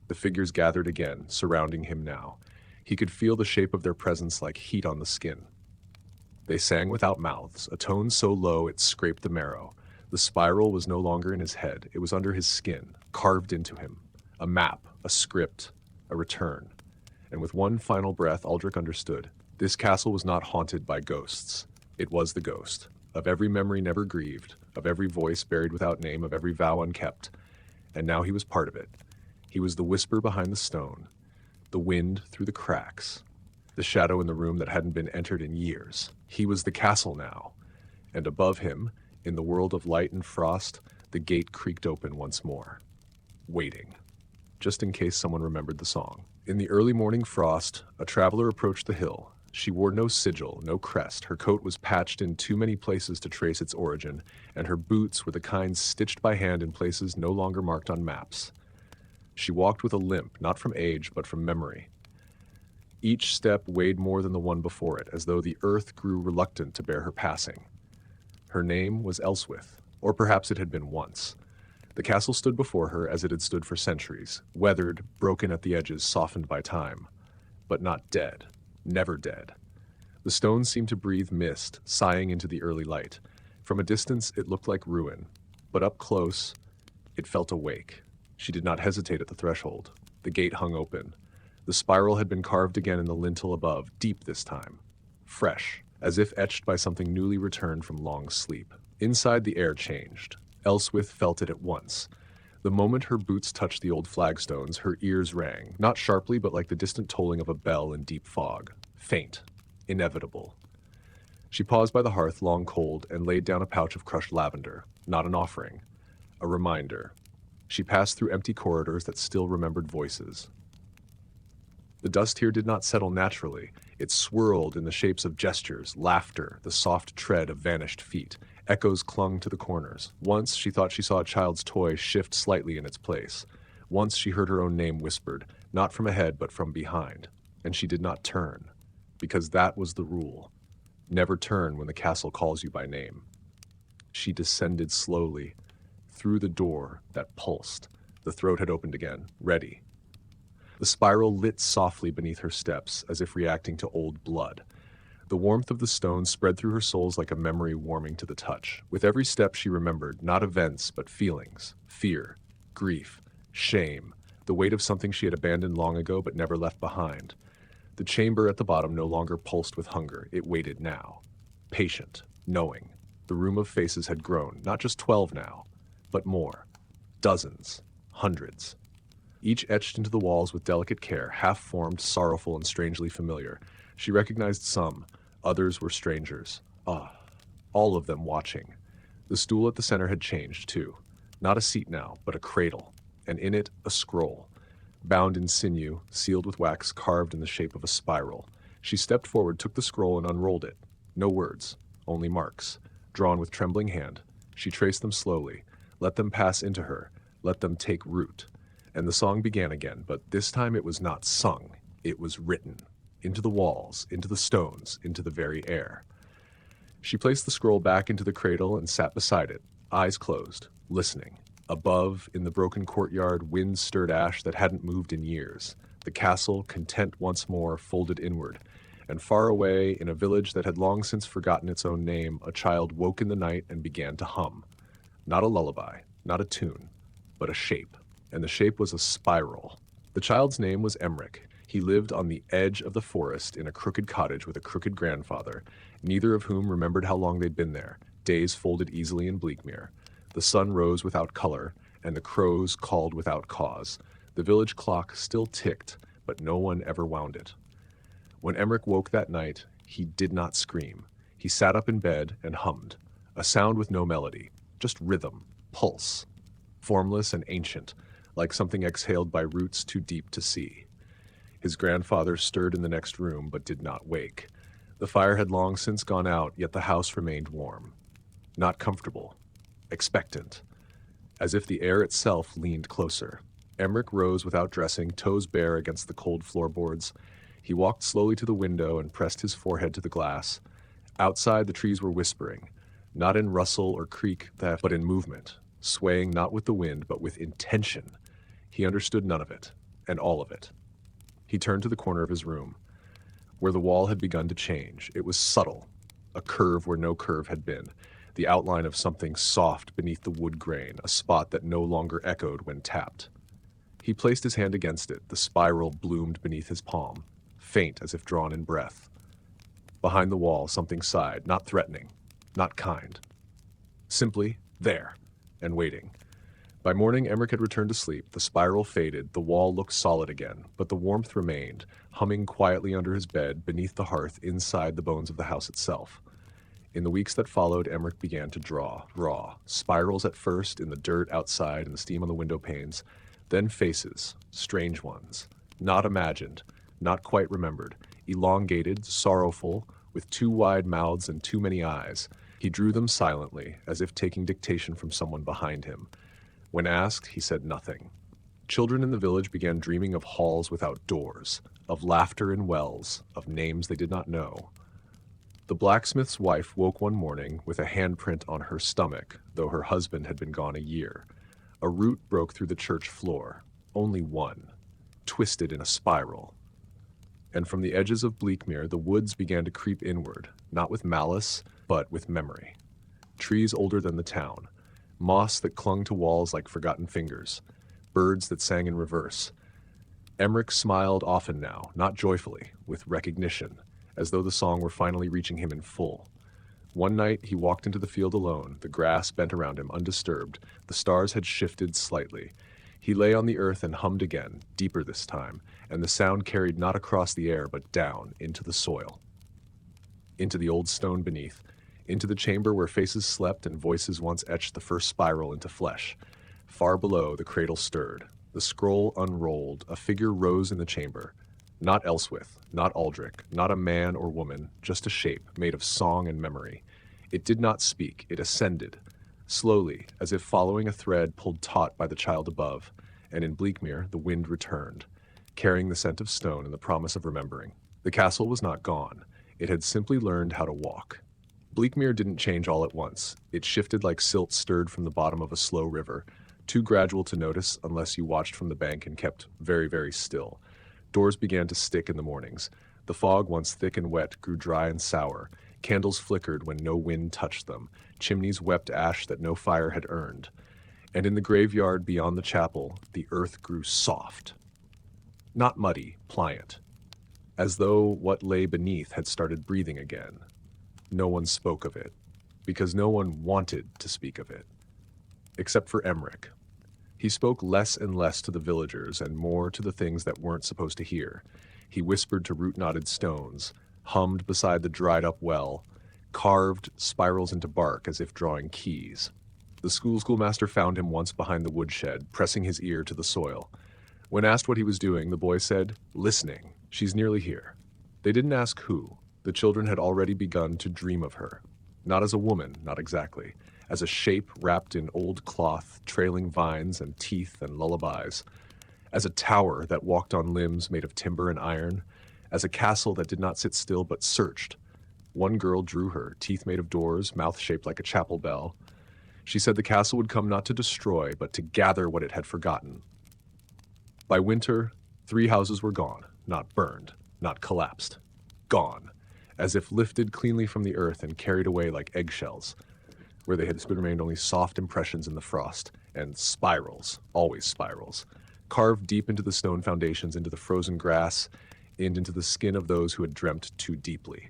The figures gathered again, surrounding him now. He could feel the shape of their presence like heat on the skin. They sang without mouths, a tone so low it scraped the marrow. The spiral was no longer in his head, it was under his skin, carved into him. A map, a script, a return. And with one final breath, Aldrich understood. This castle was not haunted by ghosts. It was the ghost, of every memory never grieved, of every voice buried without name, of every vow unkept. And now he was part of it. He was the whisper behind the stone, the wind through the cracks, the shadow in the room that hadn't been entered in years. He was the castle now, and above him, in the world of light and frost, the gate creaked open once more, waiting, just in case someone remembered the song. In the early morning frost, a traveler approached the hill. She wore no sigil, no crest. Her coat was patched in too many places to trace its origin, and her boots were the kind stitched by hand in places no longer marked on maps. She walked with a limp, not from age, but from memory. Each step weighed more than the one before it, as though the earth grew reluctant to bear her passing. Her name was Elswith, or perhaps it had been once. The castle stood before her as it had stood for centuries, weathered, broken at the edges, softened by time, but not dead. Never dead. The stones seemed to breathe mist, sighing into the early light. From a distance, it looked like ruin, but up close, it felt awake. She did not hesitate at the threshold. The gate hung open. The spiral had been carved again in the lintel above, deep this time. Fresh, as if etched by something newly returned from long sleep. Inside, the air changed. Elswith felt it at once. The moment her boots touched the old flagstones, her ears rang, not sharply, but like the distant tolling of a bell in deep fog. Faint. Inevitable. She paused by the hearth, long cold, and laid down a pouch of crushed lavender. Not an offering. A reminder. She passed through empty corridors that still remembered voices. The dust here did not settle naturally. It swirled in the shapes of gestures, laughter, the soft tread of vanished feet. Echoes clung to the corners. Once she thought she saw a child's toy shift slightly in its place. Once she heard her own name whispered, not from ahead but from behind. And she did not turn, because that was the rule. Never turn when the castle calls you by name. She descended slowly, through the door that pulsed. The throat had opened again, ready. The spiral lit softly beneath her steps, as if reacting to old blood. The warmth of the stone spread through her soles like a memory warming to the touch. With every step she remembered, not events, but feelings. Fear, grief, shame, the weight of something she had abandoned long ago but never left behind. The chamber at the bottom no longer pulsed with hunger. It waited now. Patient, knowing. The room of faces had grown, not just 12 now, but more. Dozens, hundreds. Each etched into the walls with delicate care, half-formed, sorrowful, and strangely familiar. She recognized some. Others were strangers. All of them watching. The stool at the center had changed, too. Not a seat now, but a cradle, and in it a scroll. Bound in sinew, sealed with wax carved in the shape of a spiral. She stepped forward, took the scroll, and unrolled it. No words, only marks. Drawn with trembling hand, she traced them slowly, let them pass into her, let them take root. And the song began again, but this time it was not sung, it was written. Into the walls, into the stones, into the very air. She placed the scroll back into the cradle and sat beside it, eyes closed, listening. Above, in the broken courtyard, wind stirred ash that hadn't moved in years. The castle, content once more, folded inward. And far away, in a village that had long since forgotten its own name, a child woke in the night and began to hum. Not a lullaby, not a tune, but a shape. And the shape was a spiral. The child's name was Emmerich. He lived on the edge of the forest in a crooked cottage with a crooked grandfather, neither of whom remembered how long they'd been there. Days folded easily in Bleakmere. The sun rose without color, and the crows called without cause. The village clock still ticked, but no one ever wound it. When Emmerich woke that night, he did not scream. He sat up in bed and hummed, a sound with no melody, just rhythm, pulse, formless and ancient, like something exhaled by roots too deep to see. His grandfather stirred in the next room, but did not wake. The fire had long since gone out, yet the house remained warm. Not comfortable. Expectant. As if the air itself leaned closer. Emmerich rose without dressing, toes bare against the cold floorboards. He walked slowly to the window and pressed his forehead to the glass. Outside, the trees were whispering, not in rustle or creak, but in movement, swaying not with the wind, but with intention. He understood none of it, and all of it. He turned to the corner of his room, where the wall had begun to change. It was subtle, a curve where no curve had been, the outline of something soft beneath the wood grain, a spot that no longer echoed when tapped. He placed his hand against it. The spiral bloomed beneath his palm, faint as if drawn in breath. Behind the wall, something sighed, not threatening, not kind. Simply there, and waiting. By morning, Emmerich had returned to sleep. The spiral faded, the wall looked solid again, but the warmth remained, humming quietly under his bed, beneath the hearth, inside the bones of the house itself. In the weeks that followed, Emmerich began to draw, raw, spirals at first in the dirt outside and the steam on the window panes, then faces, strange ones, not imagined, not quite remembered, elongated, sorrowful, with too wide mouths and too many eyes. He drew them silently, as if taking dictation from someone behind him. When asked, he said nothing. Children in the village began dreaming of halls without doors, of laughter in wells, of names they did not know. The blacksmith's wife woke one morning with a handprint on her stomach, though her husband had been gone a year. A root broke through the church floor, only one, twisted in a spiral. And from the edges of Bleakmere, the woods began to creep inward, not with malice, but with memory. Trees older than the town, moss that clung to walls like forgotten fingers, birds that sang in reverse. Emmerich smiled often now, not joyfully, with recognition, as though the song were finally reaching him in full. One night he walked into the field alone, the grass bent around him undisturbed, the stars had shifted slightly. He lay on the earth and hummed again, deeper this time, and the sound carried not across the air but down into the soil, into the old stone beneath, into the chamber where faces slept and voices once etched the first spiral into flesh. Far below, the cradle stirred. The scroll unrolled, a figure rose in the chamber. Not Elswith, not Aldrich, not a man or woman, just a shape made of song and memory. It did not speak, it ascended, slowly, as if following a thread pulled taut by the child above, and in Bleakmere the wind returned, carrying the scent of stone and the promise of remembering. The castle was not gone. It had simply learned how to walk. Bleakmere didn't change all at once. It shifted like silt stirred from the bottom of a slow river, too gradual to notice unless you watched from the bank and kept very, very still. Doors began to stick in the mornings. The fog, once thick and wet, grew dry and sour. Candles flickered when no wind touched them. Chimneys wept ash that no fire had earned. And in the graveyard beyond the chapel, the earth grew soft. Not muddy, pliant. As though what lay beneath had started breathing again. No one spoke of it, because no one wanted to speak of it. Except for Emmerich. He spoke less and less to the villagers and more to the things that weren't supposed to hear. He whispered to root-knotted stones, hummed beside the dried-up well, carved spirals into bark as if drawing keys. The schoolmaster found him once behind the woodshed, pressing his ear to the soil. When asked what he was doing, the boy said, "Listening. She's nearly here." They didn't ask who. The children had already begun to dream of her. Not as a woman, not exactly. As a shape wrapped in old cloth, trailing vines and teeth and lullabies. As a tower that walked on limbs made of timber and iron. As a castle that did not sit still but searched. One girl drew her, teeth made of doors, mouth shaped like a chapel bell. She said the castle would come not to destroy, but to gather what it had forgotten. By winter, 3 houses were gone, not burned, not collapsed. Gone, as if lifted cleanly from the earth and carried away like eggshells, where they had remained only soft impressions in the frost, and spirals, always spirals, carved deep into the stone foundations, into the frozen grass, and into the skin of those who had dreamt too deeply.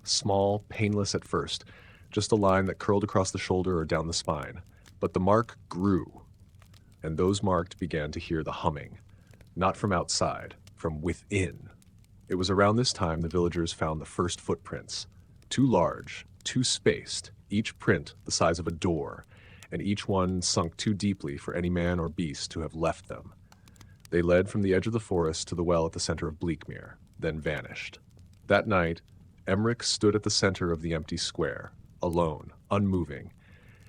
Small, painless at first, just a line that curled across the shoulder or down the spine. But the mark grew, and those marked began to hear the humming, not from outside, from within. It was around this time the villagers found the first footprints, too large, too spaced, each print the size of a door, and each one sunk too deeply for any man or beast to have left them. They led from the edge of the forest to the well at the center of Bleakmere, then vanished. That night, Emmerich stood at the center of the empty square, alone, unmoving,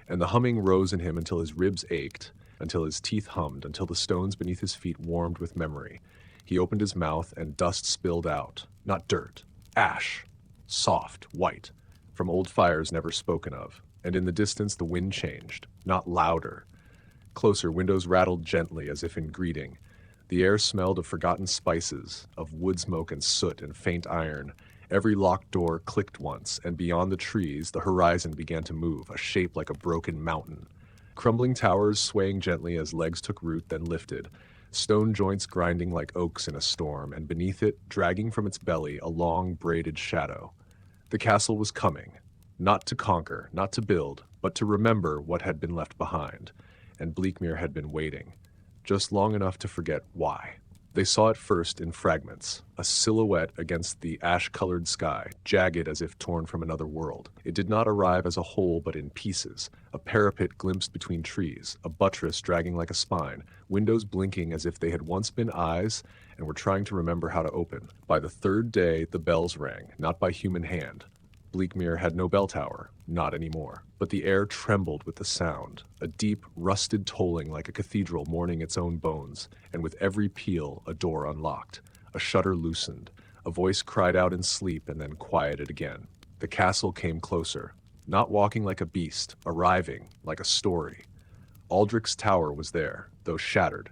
and the humming rose in him until his ribs ached, until his teeth hummed, until the stones beneath his feet warmed with memory. He opened his mouth and dust spilled out, not dirt, ash, soft, white, from old fires never spoken of, and in the distance the wind changed, not louder. Closer, windows rattled gently as if in greeting. The air smelled of forgotten spices, of wood smoke and soot and faint iron. Every locked door clicked once, and beyond the trees, the horizon began to move, a shape like a broken mountain. Crumbling towers swaying gently as legs took root, then lifted. Stone joints grinding like oaks in a storm, and beneath it, dragging from its belly, a long braided shadow. The castle was coming, not to conquer, not to build, but to remember what had been left behind. And Bleakmere had been waiting, just long enough to forget why. They saw it first in fragments, a silhouette against the ash-colored sky, jagged as if torn from another world. It did not arrive as a whole but in pieces, a parapet glimpsed between trees, a buttress dragging like a spine, windows blinking as if they had once been eyes and were trying to remember how to open. By the 3rd day, the bells rang, not by human hand. Bleakmere had no bell tower, not anymore. But the air trembled with the sound, a deep, rusted tolling like a cathedral mourning its own bones, and with every peal a door unlocked, a shutter loosened, a voice cried out in sleep and then quieted again. The castle came closer, not walking like a beast, arriving like a story. Aldrich's tower was there, though shattered,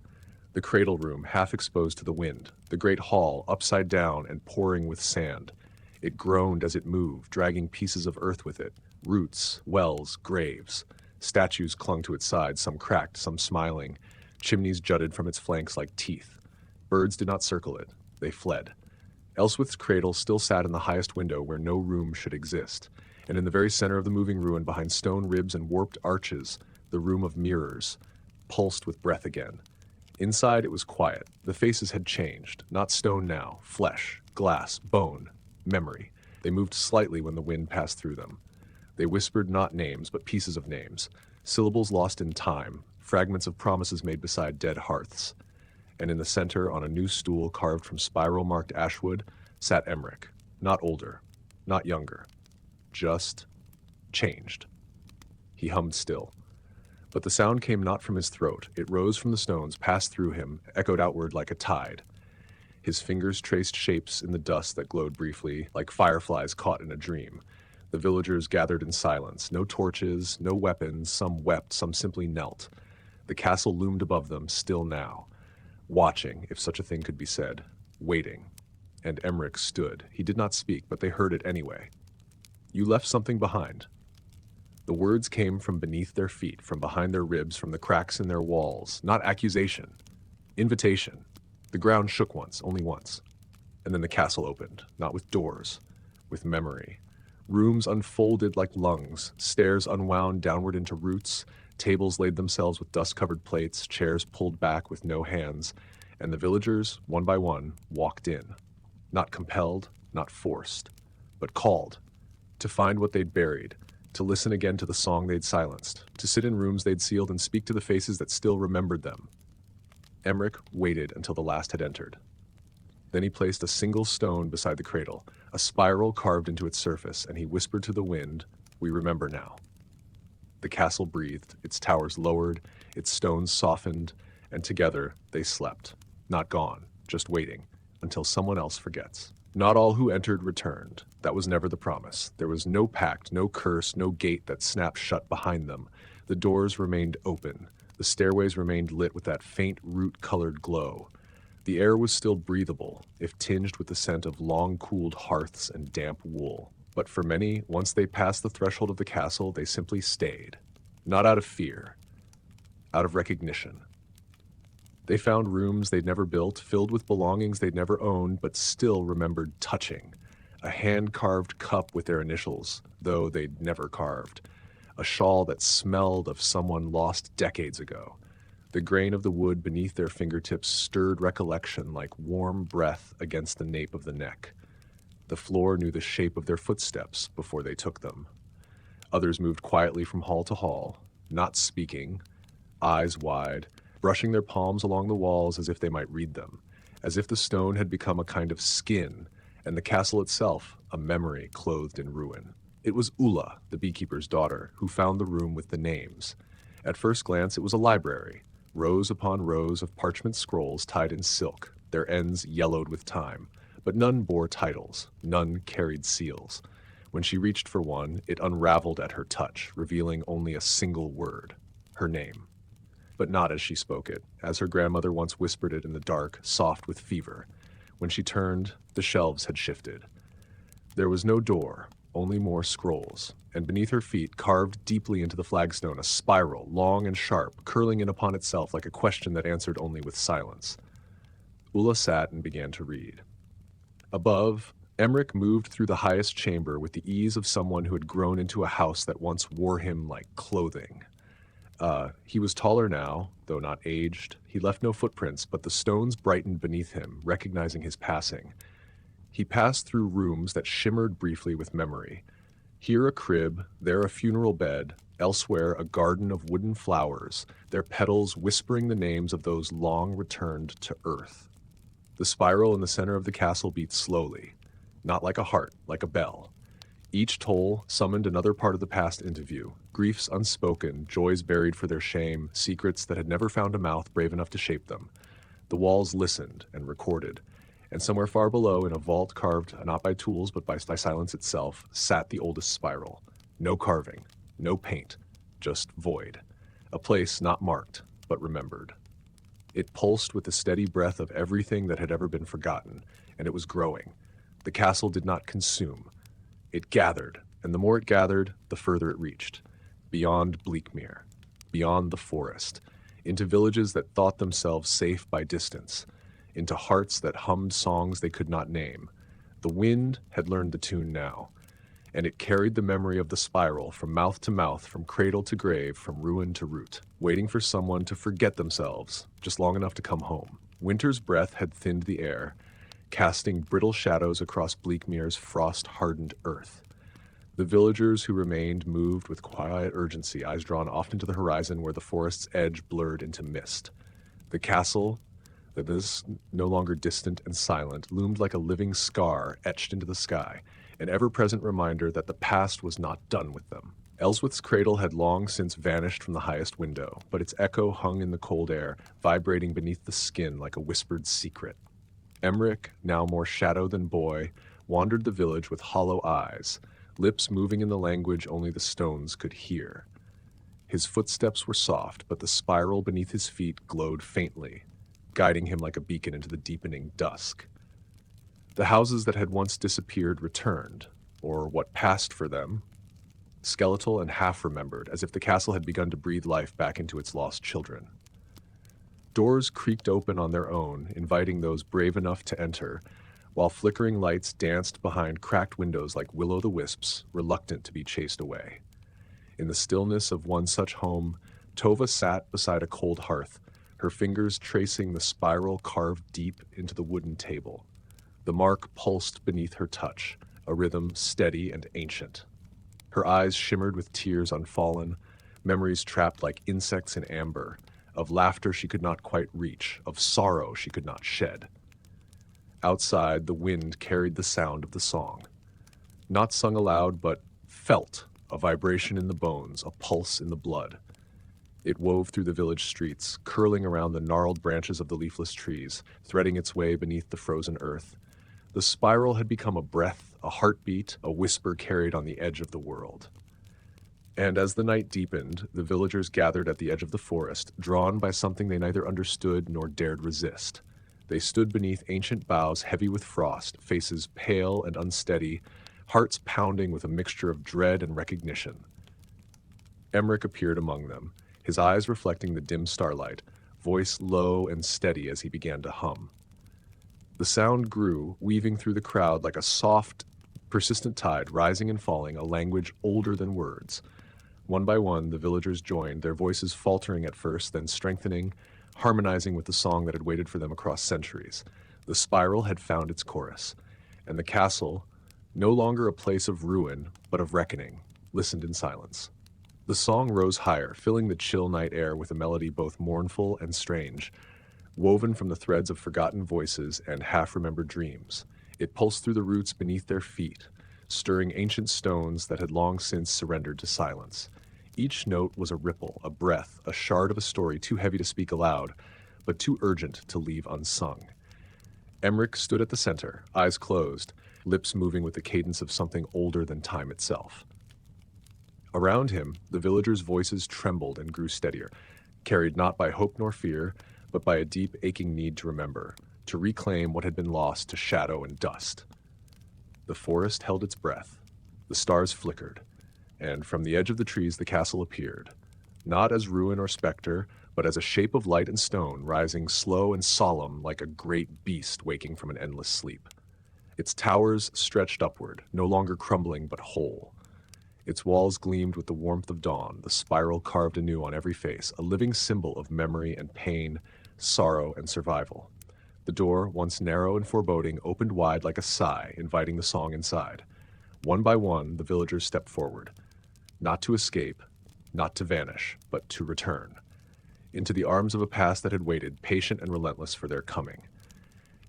the cradle room half exposed to the wind, the great hall upside down and pouring with sand. It groaned as it moved, dragging pieces of earth with it, roots, wells, graves. Statues clung to its sides, some cracked, some smiling. Chimneys jutted from its flanks like teeth. Birds did not circle it. They fled. Elswith's cradle still sat in the highest window where no room should exist, And in the very center of the moving ruin, behind stone ribs and warped arches, the room of mirrors pulsed with breath again. Inside, it was quiet. The faces had changed. Not stone now. Flesh, glass, bone, memory. They moved slightly when the wind passed through them. They whispered not names, but pieces of names. Syllables lost in time. Fragments of promises made beside dead hearths. And in the center, on a new stool carved from spiral-marked ashwood, sat Emmerich. Not older. Not younger. Just changed. He hummed still. But the sound came not from his throat. It rose from the stones, passed through him, echoed outward like a tide. His fingers traced shapes in the dust that glowed briefly, like fireflies caught in a dream. The villagers gathered in silence. No torches, no weapons. Some wept, some simply knelt. The castle loomed above them, still now. Watching, if such a thing could be said. Waiting. And Emmerich stood. He did not speak, but they heard it anyway. You left something behind. The words came from beneath their feet, from behind their ribs, from the cracks in their walls. Not accusation. Invitation. The ground shook once, only once. And then the castle opened, not with doors, with memory. Rooms unfolded like lungs, stairs unwound downward into roots, tables laid themselves with dust-covered plates, chairs pulled back with no hands, and the villagers, one by one, walked in. Not compelled, not forced, but called, to find what they'd buried, to listen again to the song they'd silenced, to sit in rooms they'd sealed and speak to the faces that still remembered them. Emmerich waited until the last had entered. Then he placed a single stone beside the cradle, a spiral carved into its surface, and he whispered to the wind, "We remember now." The castle breathed, its towers lowered, its stones softened, and together they slept, not gone, just waiting, until someone else forgets. Not all who entered returned. That was never the promise. There was no pact, no curse, no gate that snapped shut behind them. The doors remained open. The stairways remained lit with that faint root-colored glow. The air was still breathable, if tinged with the scent of long-cooled hearths and damp wool. But for many, once they passed the threshold of the castle, they simply stayed. Not out of fear, out of recognition. They found rooms they'd never built, filled with belongings they'd never owned, but still remembered touching. A hand-carved cup with their initials, though they'd never carved. A shawl that smelled of someone lost decades ago. The grain of the wood beneath their fingertips stirred recollection like warm breath against the nape of the neck. The floor knew the shape of their footsteps before they took them. Others moved quietly from hall to hall, not speaking, eyes wide, brushing their palms along the walls as if they might read them, as if the stone had become a kind of skin, and the castle itself a memory clothed in ruin. It was Ulla, the beekeeper's daughter, who found the room with the names. At first glance, it was a library, rows upon rows of parchment scrolls tied in silk, their ends yellowed with time, but none bore titles, none carried seals. When she reached for one, it unraveled at her touch, revealing only a single word, her name. But not as she spoke it, as her grandmother once whispered it in the dark, soft with fever. When she turned, the shelves had shifted. There was no door, only more scrolls, and beneath her feet, carved deeply into the flagstone, a spiral, long and sharp, curling in upon itself like a question that answered only with silence. Ulla sat and began to read. Above, Emmerich moved through the highest chamber with the ease of someone who had grown into a house that once wore him like clothing. He was taller now, though not aged. He left no footprints, but the stones brightened beneath him, recognizing his passing. He passed through rooms that shimmered briefly with memory. Here a crib, there a funeral bed, elsewhere a garden of wooden flowers, their petals whispering the names of those long returned to earth. The spiral in the center of the castle beat slowly, not like a heart, like a bell. Each toll summoned another part of the past into view, griefs unspoken, joys buried for their shame, secrets that had never found a mouth brave enough to shape them. The walls listened and recorded, and somewhere far below, in a vault carved not by tools but by silence itself, sat the oldest spiral. No carving, no paint, just void. A place not marked, but remembered. It pulsed with the steady breath of everything that had ever been forgotten, and it was growing. The castle did not consume. It gathered, and the more it gathered, the further it reached. Beyond Bleakmere, beyond the forest, into villages that thought themselves safe by distance, into hearts that hummed songs they could not name. The wind had learned the tune now. and it carried the memory of the spiral from mouth to mouth, from cradle to grave, from ruin to root, waiting for someone to forget themselves, just long enough to come home. Winter's breath had thinned the air, casting brittle shadows across Bleakmere's frost-hardened earth. The villagers who remained moved with quiet urgency, eyes drawn often to the horizon where the forest's edge blurred into mist. The castle, that is no longer distant and silent, loomed like a living scar etched into the sky, an ever-present reminder that the past was not done with them. Ellsworth's cradle had long since vanished from the highest window, but its echo hung in the cold air, vibrating beneath the skin like a whispered secret. Emmerich, now more shadow than boy, wandered the village with hollow eyes, lips moving in the language only the stones could hear. His footsteps were soft, but the spiral beneath his feet glowed faintly, guiding him like a beacon into the deepening dusk. The houses that had once disappeared returned, or what passed for them, skeletal and half-remembered, as if the castle had begun to breathe life back into its lost children. Doors creaked open on their own, inviting those brave enough to enter, while flickering lights danced behind cracked windows like will-o'-the-wisps, reluctant to be chased away. In the stillness of one such home, Tova sat beside a cold hearth, her fingers tracing the spiral carved deep into the wooden table. The mark pulsed beneath her touch, a rhythm steady and ancient. Her eyes shimmered with tears unfallen, memories trapped like insects in amber, of laughter she could not quite reach, of sorrow she could not shed. Outside, the wind carried the sound of the song. Not sung aloud, but felt, a vibration in the bones, a pulse in the blood. It wove through the village streets, curling around the gnarled branches of the leafless trees, threading its way beneath the frozen earth. The spiral had become a breath, a heartbeat, a whisper carried on the edge of the world. And as the night deepened, the villagers gathered at the edge of the forest, drawn by something they neither understood nor dared resist. They stood beneath ancient boughs heavy with frost, faces pale and unsteady, hearts pounding with a mixture of dread and recognition. Emmerich appeared among them, his eyes reflecting the dim starlight, voice low and steady as he began to hum. The sound grew, weaving through the crowd like a soft, persistent tide, rising and falling, a language older than words. One by one, the villagers joined, their voices faltering at first, then strengthening, harmonizing with the song that had waited for them across centuries. The spiral had found its chorus, and the castle, no longer a place of ruin, but of reckoning, listened in silence. The song rose higher, filling the chill night air with a melody both mournful and strange, woven from the threads of forgotten voices and half-remembered dreams. It pulsed through the roots beneath their feet, stirring ancient stones that had long since surrendered to silence. Each note was a ripple, a breath, a shard of a story too heavy to speak aloud, but too urgent to leave unsung. Emmerich stood at the center, eyes closed, lips moving with the cadence of something older than time itself. Around him, the villagers' voices trembled and grew steadier, carried not by hope nor fear, but by a deep, aching need to remember, to reclaim what had been lost to shadow and dust. The forest held its breath, the stars flickered, and from the edge of the trees the castle appeared, not as ruin or specter, but as a shape of light and stone, rising slow and solemn like a great beast waking from an endless sleep. Its towers stretched upward, no longer crumbling but whole. Its walls gleamed with the warmth of dawn, the spiral carved anew on every face, a living symbol of memory and pain, sorrow and survival. The door, once narrow and foreboding, opened wide like a sigh, inviting the song inside. One by one, the villagers stepped forward, not to escape, not to vanish, but to return, into the arms of a past that had waited, patient and relentless, for their coming.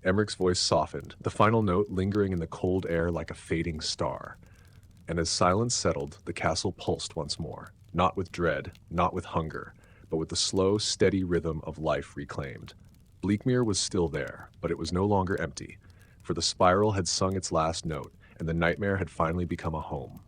Emmerich's voice softened, the final note lingering in the cold air like a fading star. And as silence settled, the castle pulsed once more, not with dread, not with hunger, but with the slow, steady rhythm of life reclaimed. Bleakmere was still there, but it was no longer empty, for the spiral had sung its last note, and the nightmare had finally become a home.